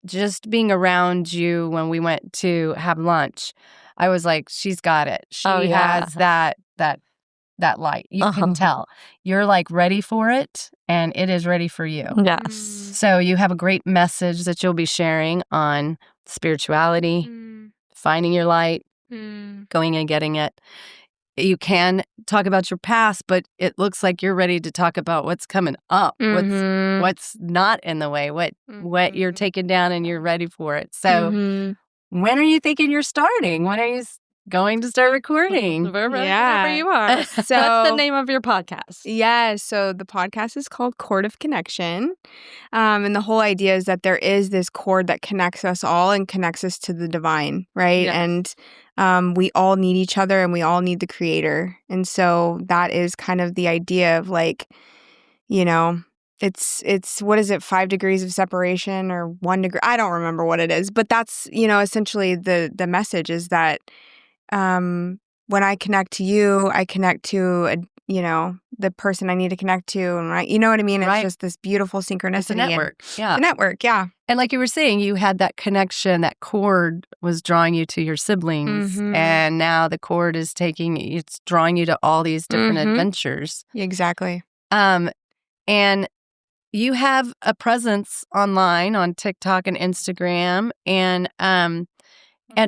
just being around you when we went to have lunch, I was like, she's got it. She Oh, yeah. has that light. You Uh-huh. can tell. You're like ready for it, and it is ready for you. Yes. So you have a great message that you'll be sharing on spirituality, finding your light, going and getting it. You can talk about your past, but it looks like you're ready to talk about what's coming up, Mhm. what's not in the way, what you're taking down, and you're ready for it. So Mhm. when are you thinking you're starting? When are you going to start recording? Wherever Yeah. you are. So What's the name of your podcast? Yeah, so the podcast is called Cord of Connection. And the whole idea is that there is this cord that connects us all and connects us to the divine, right? Yes. And we all need each other and we all need the creator. And so that is kind of the idea of like, it's what is it, 5 degrees of separation or 1 degree? I don't remember what it is, but that's, essentially the message is that when I connect to you, I connect to the person I need to connect to, and you know what I mean? It's Right. just this beautiful synchronicity. It's a network. Yeah. It's a network, yeah. And like you were saying, you had that connection, that cord was drawing you to your siblings. Mhm. And now the cord is it's drawing you to all these different Mhm. adventures. Exactly. And you have a presence online on TikTok and Instagram. And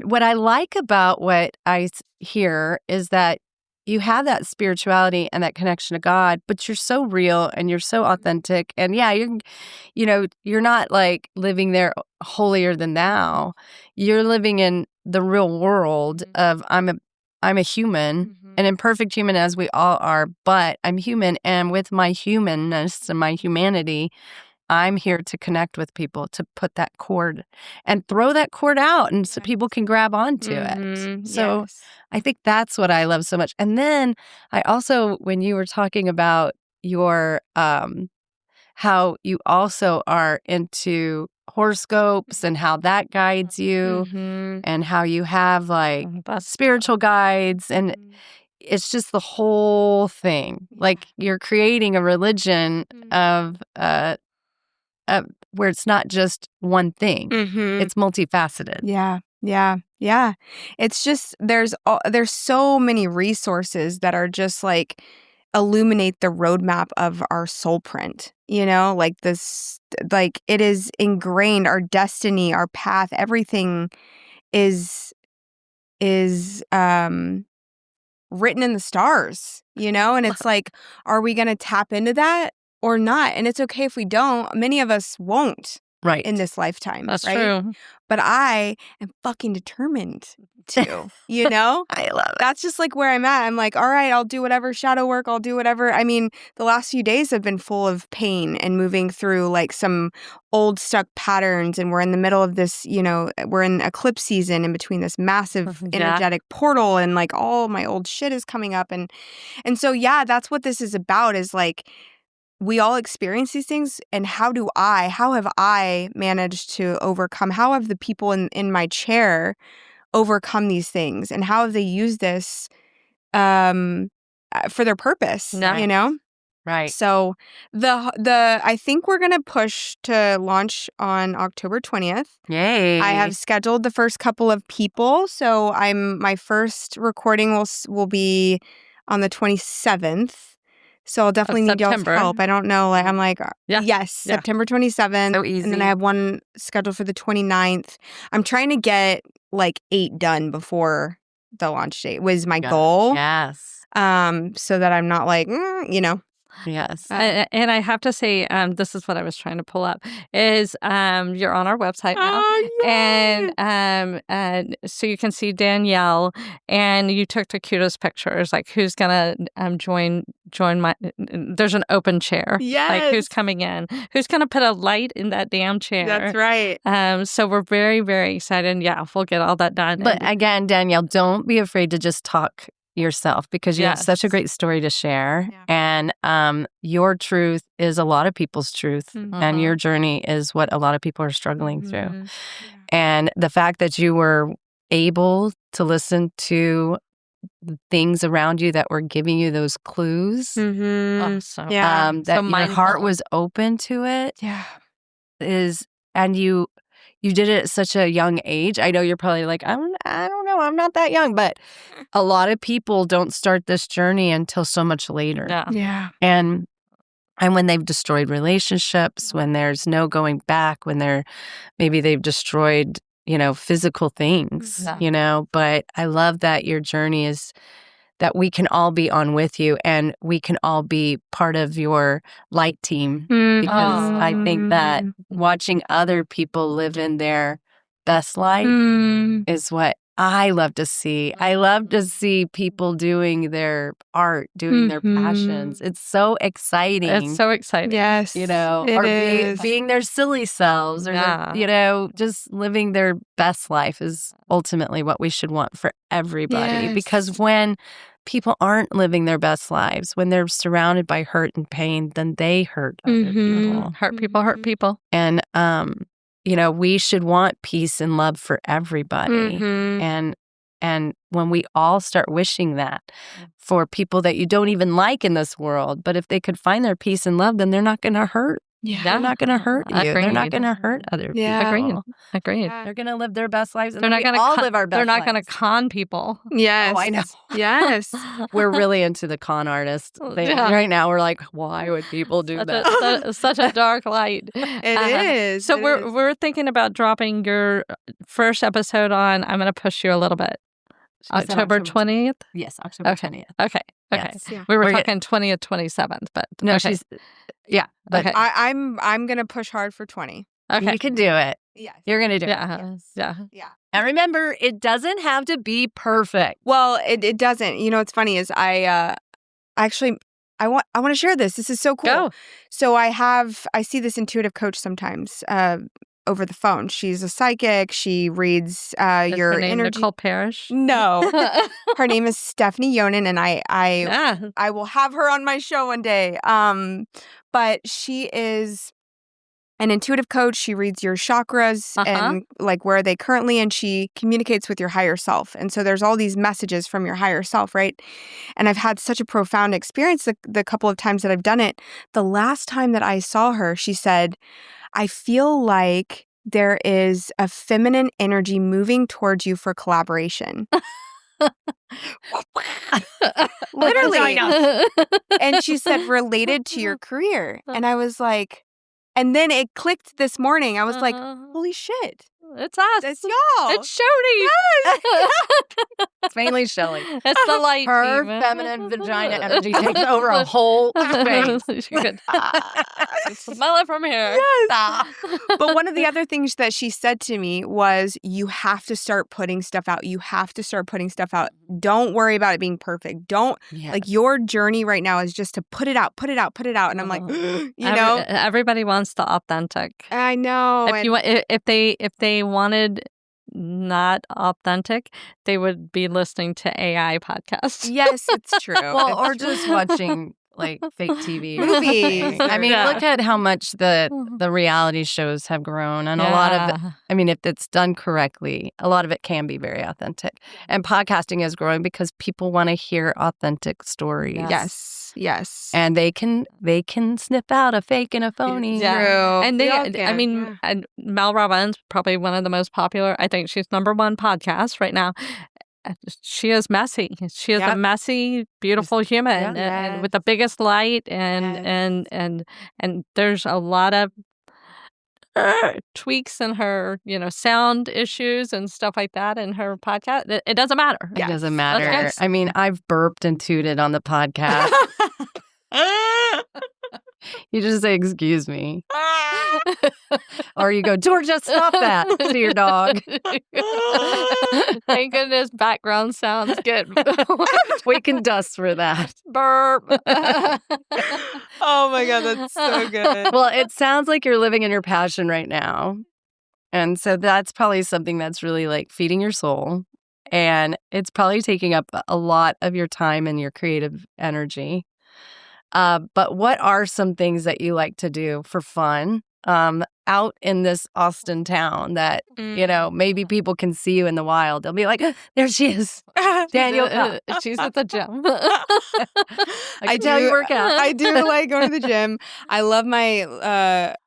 what I like about what I hear is that you have that spirituality and that connection to God, but you're so real and you're so authentic. And yeah, you're not like living there holier than thou. You're living in the real world of I'm a human, an imperfect human as we all are, but I'm human, and with my humanness and my humanity, I'm here to connect with people, to put that cord and throw that cord out and so people can grab onto it. So Yes. I think that's what I love so much. And then I also, when you were talking about your, how you also are into horoscopes and how that guides you and how you have like That's spiritual guides and it's just the whole thing. Like you're creating a religion of where it's not just one thing. It's multifaceted. Yeah. It's just there's so many resources that are just like illuminate the roadmap of our soul print. Like this, like it is ingrained. Our destiny, our path, everything is written in the stars. And it's like, are we going to tap into that or not? And it's okay if we don't. Many of us won't. Right. In this lifetime. That's right? true. But I am fucking determined to, I love it. That's just like where I'm at. I'm like, all right, I'll do whatever shadow work. I'll do whatever. I mean, the last few days have been full of pain and moving through like some old stuck patterns. And we're in the middle of this, we're in eclipse season in between this massive energetic portal and like all my old shit is coming up. And so, yeah, that's what this is about is like, we all experience these things, and how have I managed to overcome? How have the people in my chair overcome these things, and how have they used this for their purpose? Yeah. You know? Right. So I think we're gonna push to launch on October 20th. Yay. I have scheduled the first couple of people, so my first recording will be on the 27th. So I'll definitely need y'all's September. help. I don't know. I'm like, Yeah. yes, Yeah. September 27th. So easy. And then I have one scheduled for the 29th. I'm trying to get like 8 done before the launch date was my goal. Yes. So that I'm not like, you know. Yes. And I have to say, this is what I was trying to pull up, is you're on our website now. And so you can see Danielle, and you took the cutest pictures, like who's gonna join my, there's an open chair. Yes. Like who's coming in, who's gonna put a light in that damn chair. That's right. So we're very, very excited. Yeah, we'll get all that done. But again, Danielle, don't be afraid to just talk yourself, because you have such a Yes. great story to share. Yeah. And your truth is a lot of people's truth. Mhm. And your journey is what a lot of people are struggling through. Mhm. And the fact that you were able to listen to the things around you that were giving you those clues, Mm-hmm. Oh, so Yeah. that so your mindful. heart was open to it, Yeah. and you did it at such a young age. I know you're probably like, I don't know, I'm not that young, but a lot of people don't start this journey until so much later. Yeah. Yeah. And when they've destroyed relationships, when there's no going back, when maybe they've destroyed, physical things, Yeah. but I love that your journey is that we can all be on with you, and we can all be part of your light team, because I think that watching other people live in their best life is what I love to see. I love to see people doing their art, doing their passions. It's so exciting. It's so exciting. Yes. It or is. being their silly selves, or Yeah. just living their best life is ultimately what we should want for everybody. Yes. Because when people aren't living their best lives, when they're surrounded by hurt and pain, then they hurt other people. Hurt people hurt people. And we should want peace and love for everybody. And when we all start wishing that for people that you don't even like in this world, but if they could find their peace and love, then they're not going to hurt. Yeah. They're not going to hurt you. They're not Agreed. going to hurt other Yeah. people. Agreed. Yeah. They're going to live their best lives. And They're not we going all to live our best They're not going to lives. con people. Yes. Oh, I know. Yes. We're really into the con artist thing Yeah. right now. We're like, why would people do that? Such a dark light. It is. So It we're is. we're thinking about dropping your first episode on. I'm going to push you a little bit. She said October 20th. Yes, October Okay. 20th. Okay. Yes. Yeah. We were We're talking 20th, 27th, but No, okay. but Okay. I'm gonna push hard for 20. Okay. you can do it. Yes. You're going to do it. Yeah. Yeah. Yeah. And remember, it doesn't have to be perfect. Well, it doesn't. You know what's funny is I want to share this. This is so cool. Go. So I see this intuitive coach sometimes over the phone. She's a psychic. She reads Is your her name energy. Nicole Parrish? No. Her name is Stephanie Yonan, and Yeah. I will have her on my show one day. But she is an intuitive coach. She reads your chakras and like where are they currently, and she communicates with your higher self. And so there's all these messages from your higher self, right? And I've had such a profound experience the couple of times that I've done it. The last time that I saw her, she said, I feel like there is a feminine energy moving towards you for collaboration. Literally. And she said, related to your career. And I was like, and then it clicked this morning. I was like, holy shit. It's us. That's y'all. It's Shody. It's mainly Shelley. It's the light Her team. feminine vagina energy takes over a whole space. You could smell it from here. Stop. But one of the other things that she said to me was, you have to start putting stuff out. You have to start putting stuff out. Don't worry about it being perfect. Don't, like, your journey right now is just to put it out, put it out, put it out. And I'm like, you know? Everybody wants the authentic. I know. If they wanted not authentic, they would be listening to AI podcasts. Yes, it's true. Well, It's or true. just watching like fake TV. Movies. I mean, Yeah. look at how much the reality shows have grown, and a lot of it, I mean, if it's done correctly, a lot of it can be very authentic. And podcasting is growing because people want to hear authentic stories. Yes. And they can sniff out a fake and a phony. Yeah. True. And We they, all I can, mean, yeah. and Mel Robbins, probably one of the most popular. I think she's #1 podcast right now. She is messy. She is a messy, beautiful human, and with the biggest light, and there's a lot of tweaks in her, sound issues and stuff like that in her podcast. It doesn't matter. It doesn't matter. I mean, I've burped and tooted on the podcast. You just say, "Excuse me," or you go, "Georgia, stop that," to your dog. Thank goodness background sounds get We can dust for that. burp. Oh my God, that's so good. Well, it sounds like you're living in your passion right now. And so that's probably something that's really like feeding your soul. And it's probably taking up a lot of your time and your creative energy. But what are some things that you like to do for fun out in this Austin town that, maybe people can see you in the wild? They'll be like, there she is, Danielle Cobb. She's at the gym. I tell you work out. I do like going to the gym. I love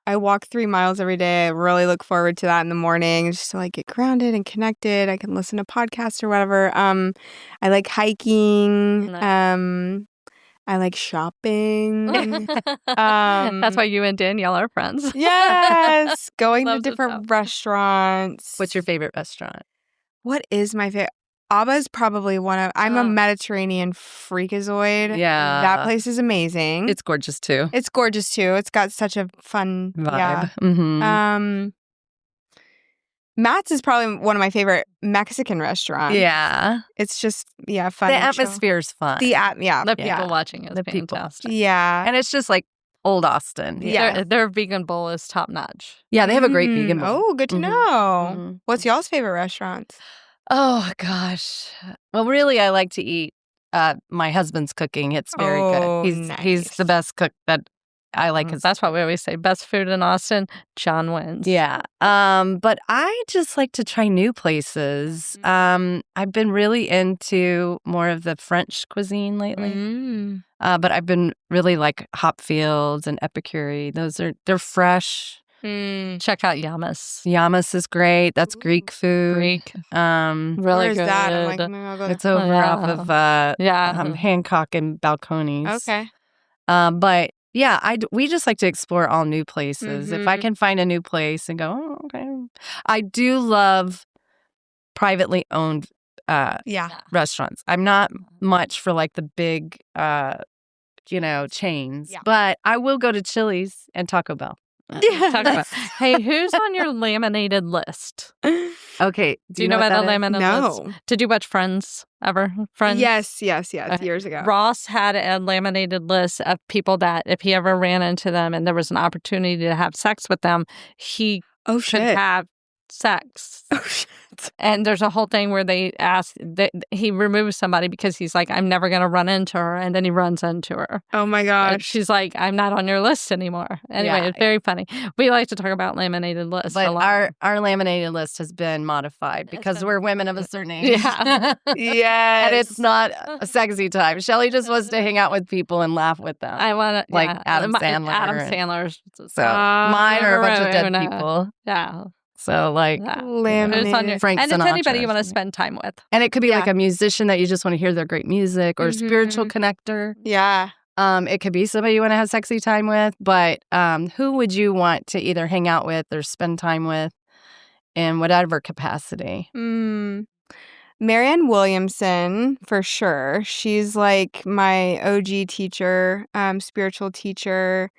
I walk 3 miles every day. I really look forward to that in the morning just to like get grounded and connected. I can listen to podcasts or whatever. I like hiking. Nice. I like shopping. That's why you and Danielle are friends. Yes. Going to Loves to different shop. restaurants. What's your favorite restaurant? What is my favorite? Abba's probably I'm a Mediterranean freakazoid. Yeah. That place is amazing. It's gorgeous too. It's gorgeous too. It's got such a fun Vibe. Yeah. Mm-hmm. Matt's is probably one of my favorite Mexican restaurants. Yeah. It's just fun. The and chill. atmosphere's fun. The people watching is The people. fantastic. Yeah. And it's just like old Austin. Yeah. Their vegan bowl is top notch. Yeah, they have a great vegan bowl. Oh, good to Mhm. know. Mhm. What's y'all's favorite restaurants? Oh, gosh. Well, really, I like to eat my husband's cooking. It's very Oh, good. He's nice. the best cook that I like. That's what we always say. Best food in Austin, John wins. Yeah. But I just like to try new places. I've been really into more of the French cuisine lately. But I've been really like Hopfields and Epicure. They're fresh. Check out Yamas. Yamas is great. That's Greek food. Greek. Really Where's good. that? I'm like, maybe I'll go there. It's over off of Hancock and Balcones. Okay. But yeah, we just like to explore all new places. If I can find a new place and go, oh, okay. I do love privately owned restaurants. I'm not much for like the big, chains, but I will go to Chili's and Taco Bell. Talk about. Hey, who's on your laminated list? Okay. Do you know about the laminated No. list? Did you watch Friends ever? Friends? Yes. Okay. Years ago. Ross had a laminated list of people that if he ever ran into them and there was an opportunity to have sex with them, he Oh, could shit. have sex. Oh, shit. And there's a whole thing where they ask that he removes somebody because he's like, I'm never going to run into her. And then he runs into her. Oh, my And gosh. she's like, I'm not on your list anymore. Anyway, it's very funny. We like to talk about laminated lists But a lot. our laminated list has been modified because we're women of a certain age. Yeah. Yes. And it's not a sexy time. Shelly just wants to hang out with people and laugh with them. I want to, Like Adam Sandler. Adam Sandler's. So mine are a bunch of dead Right. people. Yeah. So like, Laminated. Who's on your, Frank and it's Sinatra. anybody you want to spend time with. and it could be Yeah. like a musician that you just want to hear their great music or a spiritual connector. Yeah. It could be somebody you want to have sexy time with, but who would you want to either hang out with or spend time with in whatever capacity? Marianne Williamson, for sure. She's like my OG teacher, spiritual teacher.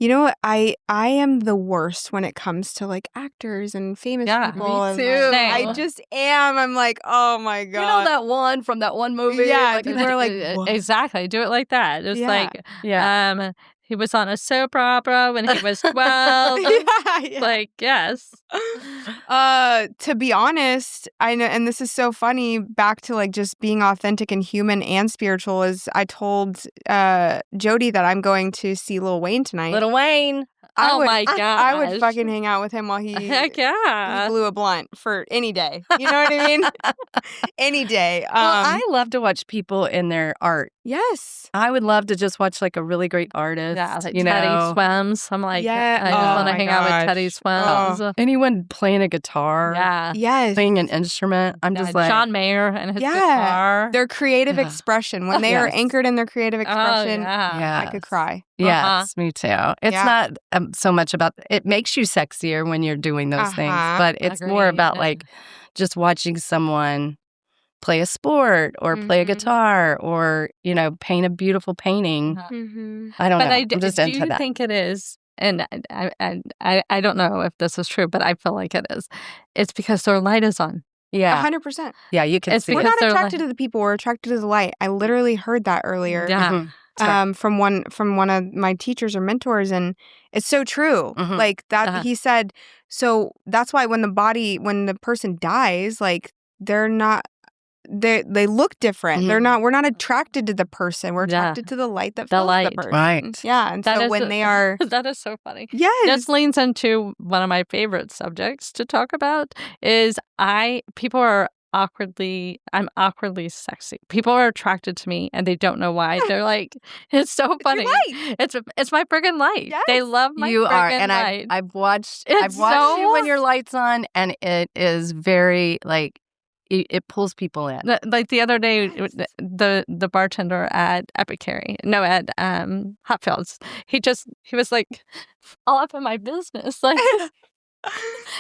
You know what? I am the worst when it comes to like actors and famous Yeah, people. me and, too. like, I just am. I'm like, oh my God. You know that one from that one movie? Yeah, Like, people are like, what? Exactly. Do it like that. It's Yeah. like, yeah. He was on a soap opera when he was 12. Yeah. Like, yes. To be honest, I know, and this is so funny, back to like just being authentic and human and spiritual, is I told Jody that I'm going to see Lil Wayne tonight. Little Wayne. My gosh. I would fucking hang out with him while he Heck yeah. blew a blunt for any day. You know what I mean? Any day. Well, I love to watch people in their art. Yes. I would love to just watch like a really great artist. Yeah, like you Teddy know, Swims. I'm like, Yeah. I just Oh want to my hang out with gosh. Teddy Swims. anyone playing a guitar, Yeah. Yes. playing an instrument. I'm just like, John Mayer and his Yeah. guitar. Their creative Yeah. expression. When they are Yes. anchored in their creative expression, yeah. I could cry. yes, me too. It's Yeah. not so much about, it makes you sexier when you're doing those things, but it's more about Agreed. like just watching someone play a sport or play a Mhm. guitar or, you know, paint a beautiful painting. Mm-hmm. I don't But know. I I'm just do into you that. think it is? And I don't know if this is true, but I feel like it is. It's because their light is on. Yeah. 100%. Yeah, you can It's see We're it. because not they're attracted to the people. We're attracted to the light. I literally heard that earlier. Yeah. Mhm. Sorry. From one of my teachers or mentors, and it's so true. Mhm. Like that, Uh-huh. he said. So that's why when the person dies, like they're not. They look different. Mhm. They're not. We're not attracted to the person. We're Yeah. attracted to the light that The fills light. the person. Right. Yeah. And That so is when they are, That is so funny. yes, This leans into one of my favorite subjects to talk about is people are I'm awkwardly sexy. People are attracted to me and they don't know why. They're like, it's so your funny. light. It's my friggin' light. They Yes. love my You are, friggin' and light. I've watched It's you so- when your light's on, and it is very like it pulls people in. Like the other day, the bartender at at Hotfields, he was like all up in my business, like,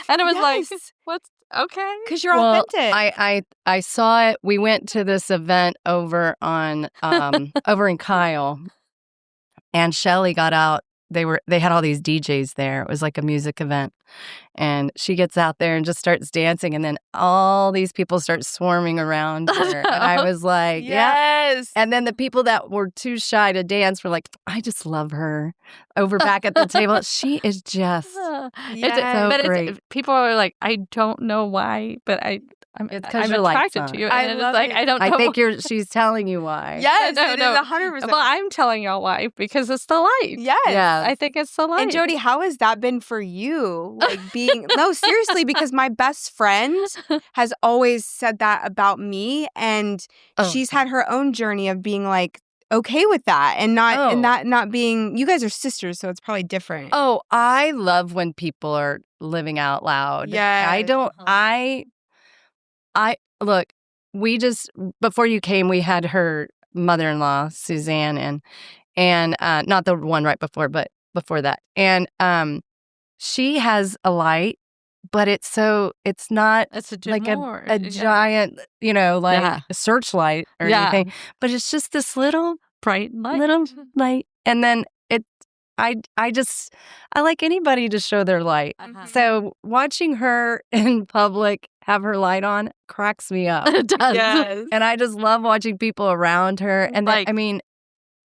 and it was like, Yes. what's okay? Because you're Well, authentic. I saw it. We went to this event over on over in Kyle, and Shelly got out. They had all these DJs there. It was like a music event. And she gets out there and just starts dancing, and then all these people start swarming around her. And I was like, yeah. Yes. And then the people that were too shy to dance were like, I just love her. Over back at the table. She is just Yes. so great. People are like, I don't know why, but It's 'cause I'm your light's attracted on. to you. I And it's love like, it. I don't know. I think she's telling you why. Yes. No, It no. is 100%. Well, I'm telling y'all why, because it's the light. Yes. Yeah. I think it's the light. And Jody, how has that been for you? Like being no, seriously, because my best friend has always said that about me, and Oh. she's had her own journey of being like okay with that, and not being. You guys are sisters, so it's probably different. Oh, I love when people are living out loud. Yes. I don't, I look, we just, before you came, we had her mother-in-law, Suzanne, and not the one right before, but before that. And she has a light, but it's not It's like more. a giant, like Yeah. searchlight or Yeah. anything, but it's just this little bright light. light. And then I like anybody to show their light. Uh-huh. So watching her in public have her light on cracks me up. It does. Yes. And I just love watching people around her. And then, Like- I mean,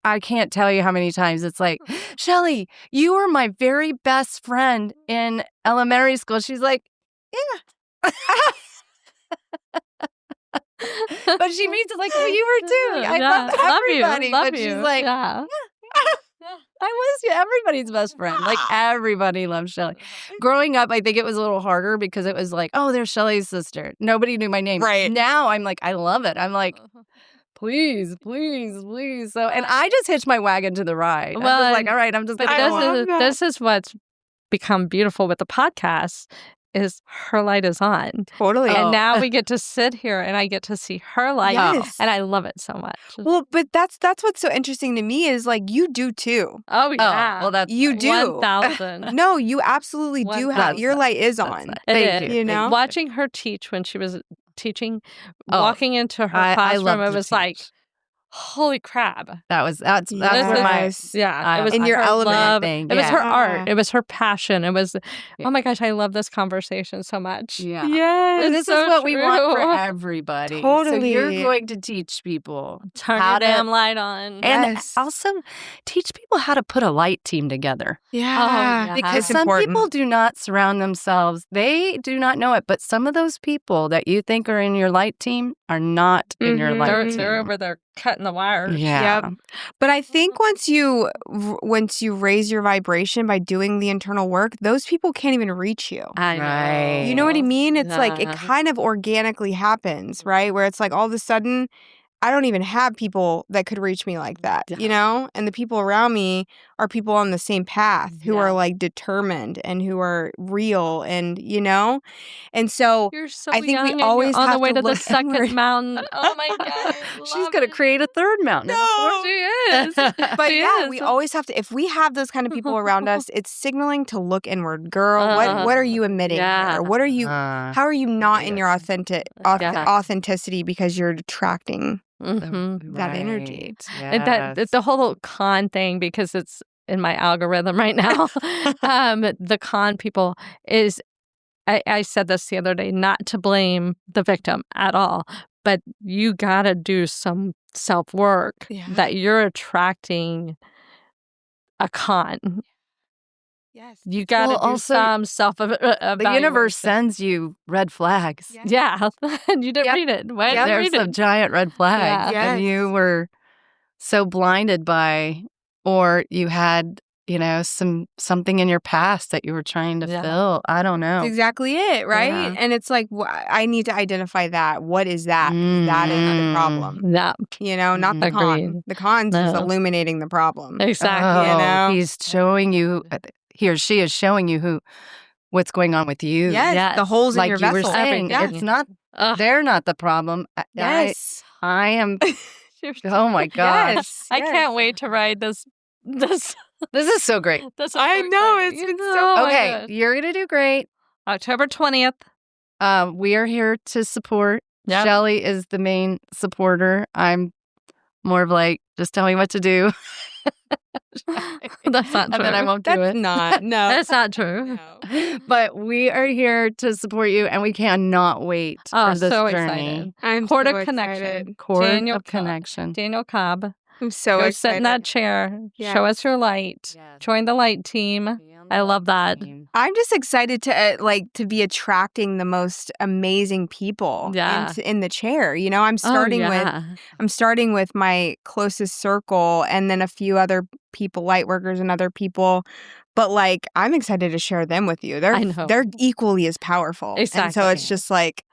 I can't tell you how many times it's like, Shelly, you were my very best friend in elementary school. She's like, yeah. But she means it like, well, you were too. I love everybody. You. Love but you. she's like, yeah. I was everybody's best friend. Like everybody loves Shelly. Growing up, I think it was a little harder because it was like, oh, there's Shelly's sister. Nobody knew my name. Right. Now I'm like, I love it. I'm like, please, please, please. So, and I just hitched my wagon to the ride. I'm Well, just like, all right, I'm just But going to go on. love that. this is what's become beautiful with the podcast is her light is on. Totally. Oh. And now we get to sit here and I get to see her light. Yes. And I love it so much. Well, but that's what's so interesting to me is like you do too. Oh, Oh, yeah. well, that's You do. 1,000. No, you absolutely do have That's your nice. light is That's on. nice. It Thank is. you. You know? Watching her teach when she was teaching, Oh, walking into her I classroom, love it to was like, teach. holy crap. That's where Yes. Yeah, it was In your her element love. thing. It was her Yeah. art. It was her passion. It was, Yeah. oh my gosh, I love this conversation so much. Yeah. Yes. And It's this is so what we want for true. everybody. So you're Totally. going to teach people Turn how your to, damn light on. and Yes. also teach people how to put a light team together. Yeah. yeah. Because It's some important. people do not surround themselves. They do not know it. But some of those people that you think are in your light team are not in your Mhm. light They're, team. they're over there cutting the wires. Yeah. Yep. But I think once you raise your vibration by doing the internal work, those people can't even reach you. I know. Right. You know what I mean? It's like it Yeah. kind of organically happens, right? Where it's like all of a sudden I don't even have people that could reach me like that, you know? And the people around me are people on the same path who are like determined and who are real and, you know? And so You're so I think young we and you're always on the have way to to the look second inward. mountain. Oh my God. I She's love going to it. create a third mountain. No. She is. But She yeah, is. we always have to. If we have those kind of people around us, it's signaling to look inward. Girl, what are you emitting yeah. here? What are you? How are you not in your Yeah. authenticity because you're attracting Mhm. that energy? And the whole con thing, because it's in my algorithm right now. The con people is, I said this the other day, not to blame the victim at all, but you gotta do some self work that you're attracting a con. Yes. You gotta do also, some self the universe sends you red flags. Yeah, and you didn't Yep. read it. Why didn't There's read some it? giant red flags. Yeah. And you Yes. were so blinded by, or you had, you know, something in your past that you were trying to fill. I don't know. That's exactly it, right? Yeah. And it's like I need to identify that. What is that? Because that is the problem. Yeah, You know, not the con. Agreed. The con's just No. illuminating the problem. exactly. You know? He's showing you, he or she is showing you what's going on with you. Yes, the holes in Like your you were vessel. saying, Everything. it's not, Ugh. they're not the problem. Yes. I am, oh my gosh. Yes. I can't wait to ride this. This is so great. This is I so know, exciting. it's been so- Oh my Okay, gosh. you're going to do great. October 20th. We are here to support. Yep. Shelly is the main supporter. I'm more of like, just tell me what to do. That's not true. And then I won't do That's it. not. No. That's not true. No. But we are here to support you, and we cannot wait Oh, for this so journey. excited. I'm Cord so of excited. connection. Cord Danielle of Cobb. connection. Danielle Cobb. I'm so Go excited. sit in that chair. Show us your light. Yes. Join the light team. I love that. I'm just excited to be attracting the most amazing people Yeah. in the chair. You know, I'm starting with my closest circle and then a few other people, light workers and other people. But like, I'm excited to share them with you. I know. They're equally as powerful. And so Exactly. it's just like,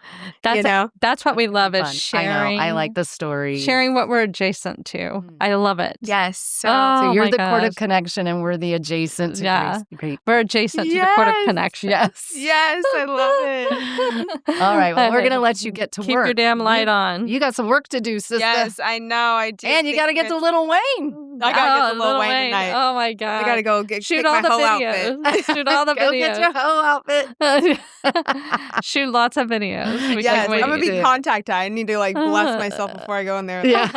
That's you know, that's what we love is Fun. sharing. I like the story. sharing what we're adjacent to. I love it. yes. So Oh, So you're my the cord gosh. of connection, and we're the adjacent to Yeah. great. We're adjacent to the cord of Yes. connection. Yes. yes, I love it. All right. Well, we're going to let you get to Keep work. your damn light on. You got some work to do, sister. Yes, I know. I do. And you got to get to Lil Wayne. I gotta get to Lil Wayne tonight. Oh my god! I gotta go shoot pick all my the whole videos. outfit. Shoot all the Go get your videos. hoe outfit. Shoot lots of videos. We Yes, can't wait. I'm gonna be Yeah. contact high. I need to like bless myself before I go in there. Yeah.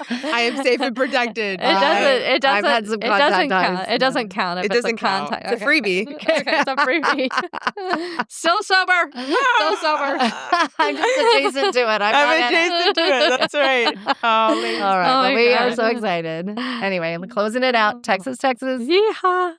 I am safe and protected. It doesn't. It I've had doesn't. some It doesn't contact count. eyes. It doesn't count. If It it's doesn't a count. contact. It's a freebie. Okay, it's a freebie. Still sober. Still sober. I'm just adjacent to it. I'm adjacent to it. That's right. Oh, amazing. All right. Oh well, my we are God. so excited. Anyway, closing it out. Texas. Yeehaw.